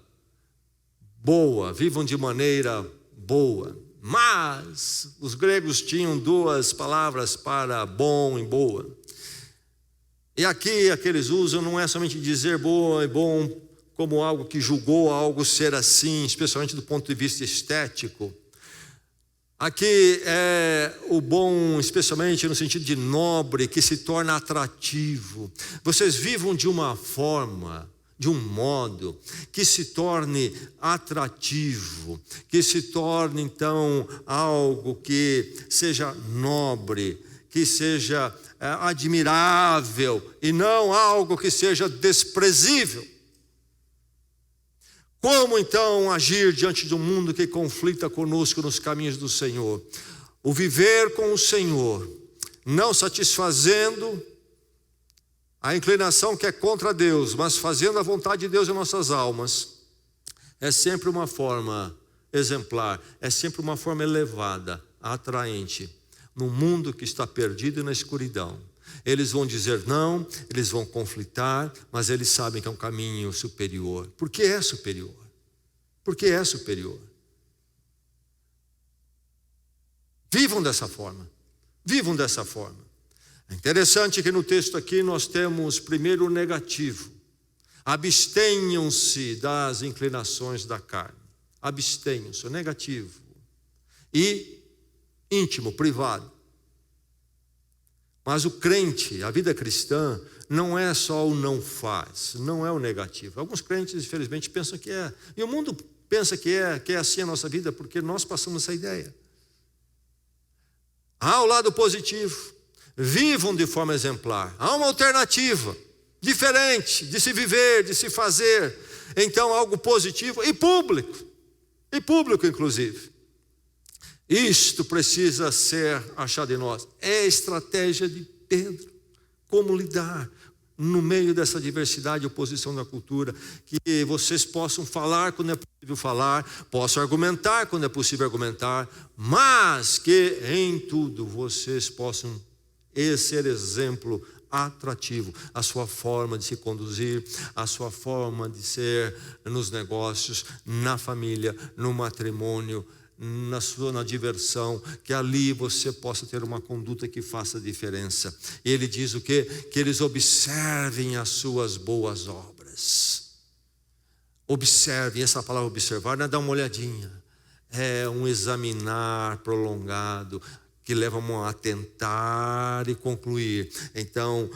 boa. Vivam de maneira boa. Mas os gregos tinham duas palavras para bom e boa. E aqui a que eles usam não é somente dizer boa e bom como algo que julgou algo ser assim, especialmente do ponto de vista estético. Aqui é o bom, especialmente no sentido de nobre, que se torna atrativo. Vocês vivam de uma forma, de um modo que se torne atrativo, que se torne então algo que seja nobre, que seja admirável e não algo que seja desprezível. Como então agir diante de um mundo que conflita conosco nos caminhos do Senhor? O viver com o Senhor, não satisfazendo a inclinação que é contra Deus, mas fazendo a vontade de Deus em nossas almas, é sempre uma forma exemplar, é sempre uma forma elevada, atraente, num mundo que está perdido na escuridão. Eles vão dizer não, eles vão conflitar, mas eles sabem que é um caminho superior. Por que é superior? Porque é superior. Vivam dessa forma. Vivam dessa forma. É interessante que no texto aqui nós temos primeiro o negativo. Abstenham-se das inclinações da carne. Abstenham-se, o negativo. E íntimo, privado. Mas o crente, a vida cristã, não é só o não faz, não é o negativo. Alguns crentes, infelizmente, pensam que é. E o mundo pensa que é assim a nossa vida, porque nós passamos essa ideia. Há o lado positivo. Vivam de forma exemplar. Há uma alternativa, diferente de se viver, de se fazer. Então, algo positivo e público inclusive. Isto precisa ser achado em nós. É a estratégia de Pedro. Como lidar no meio dessa diversidade e oposição da cultura. Que vocês possam falar quando é possível falar, possam argumentar quando é possível argumentar, mas que em tudo vocês possam ser exemplo atrativo. A sua forma de se conduzir, a sua forma de ser nos negócios, na família, no matrimônio, na diversão, que ali você possa ter uma conduta que faça diferença. E ele diz o quê? Que eles observem as suas boas obras. Observem, essa palavra observar não é dar uma olhadinha, é um examinar prolongado, que levam a tentar e concluir. Então,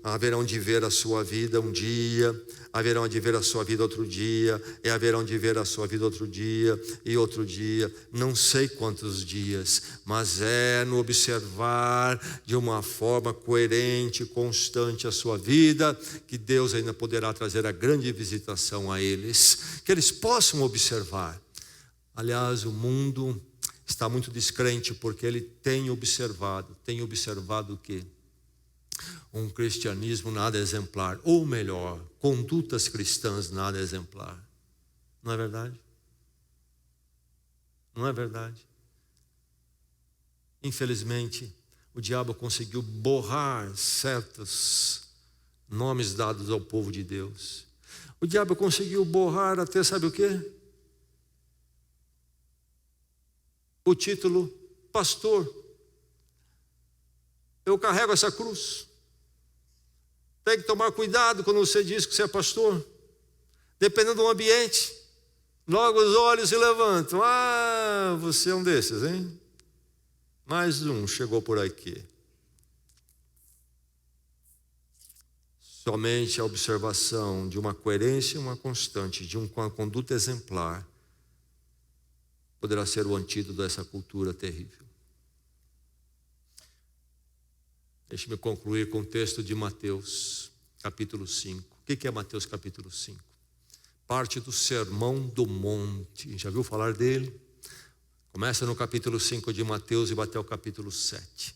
haverão de ver a sua vida um dia, haverão de ver a sua vida outro dia, e haverão de ver a sua vida outro dia, e outro dia, não sei quantos dias, mas é no observar de uma forma coerente, constante a sua vida, que Deus ainda poderá trazer a grande visitação a eles, que eles possam observar. Aliás, o mundo está muito descrente porque ele tem observado o quê? Um cristianismo nada exemplar, ou melhor, condutas cristãs nada exemplar. Não é verdade? Não é verdade? Infelizmente, o diabo conseguiu borrar certos nomes dados ao povo de Deus. O diabo conseguiu borrar até, sabe o quê? O título pastor. Eu carrego essa cruz. Tem que tomar cuidado quando você diz que você é pastor. Dependendo do ambiente, logo os olhos se levantam. Ah, você é um desses, hein? Mais um chegou por aqui. Somente a observação de uma coerência e uma constante, de uma conduta exemplar, poderá ser o antídoto dessa cultura terrível. Deixe-me concluir com o texto de Mateus, capítulo 5. O que é Mateus, capítulo 5? Parte do Sermão do Monte. Já viu falar dele? Começa no capítulo 5 de Mateus e vai até o capítulo 7.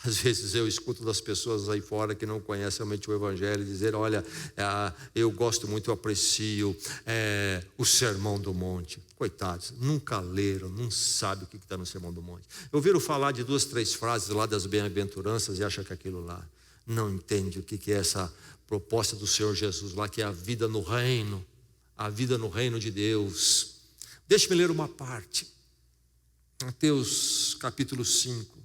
Às vezes eu escuto das pessoas aí fora que não conhecem realmente o Evangelho dizer: olha, eu gosto muito, eu aprecio o Sermão do Monte. Coitados, nunca leram, não sabem o que está no Sermão do Monte. Ouviram falar de 2, 3 frases lá das bem-aventuranças e acham que aquilo lá. Não entende o que é essa proposta do Senhor Jesus lá, que é a vida no reino, a vida no reino de Deus. Deixe-me ler uma parte. Mateus capítulo 5.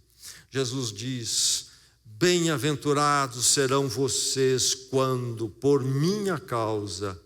Jesus diz: bem-aventurados serão vocês quando, por minha causa,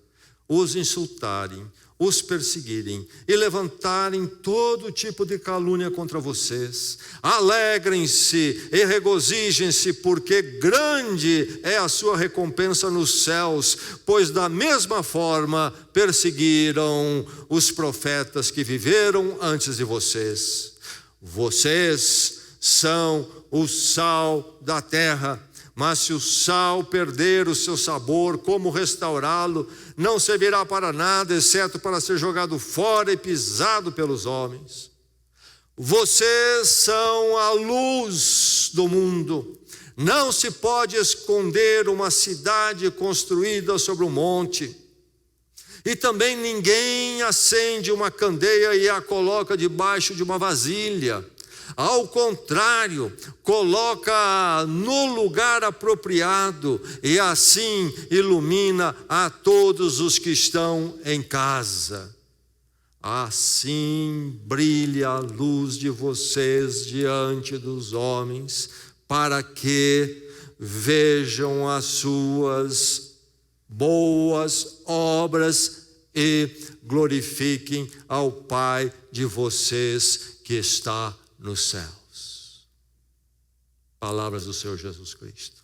os insultarem, os perseguirem e levantarem todo tipo de calúnia contra vocês. Alegrem-se e regozijem-se, porque grande é a sua recompensa nos céus, pois da mesma forma perseguiram os profetas que viveram antes de vocês. Vocês são o sal da terra, mas se o sal perder o seu sabor, como restaurá-lo? Não servirá para nada, exceto para ser jogado fora e pisado pelos homens. Vocês são a luz do mundo. Não se pode esconder uma cidade construída sobre um monte. E também ninguém acende uma candeia e a coloca debaixo de uma vasilha. Ao contrário, coloca no lugar apropriado e assim ilumina a todos os que estão em casa. Assim brilha a luz de vocês diante dos homens, para que vejam as suas boas obras e glorifiquem ao Pai de vocês que está nos céus. Palavras do Senhor Jesus Cristo.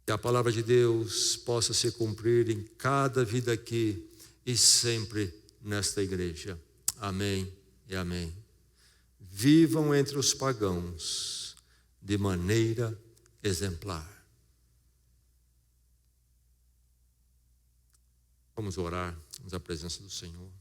Que a palavra de Deus possa se cumprir em cada vida aqui e sempre nesta igreja. Amém e amém. Vivam entre os pagãos de maneira exemplar. Vamos orar, vamos à presença do Senhor.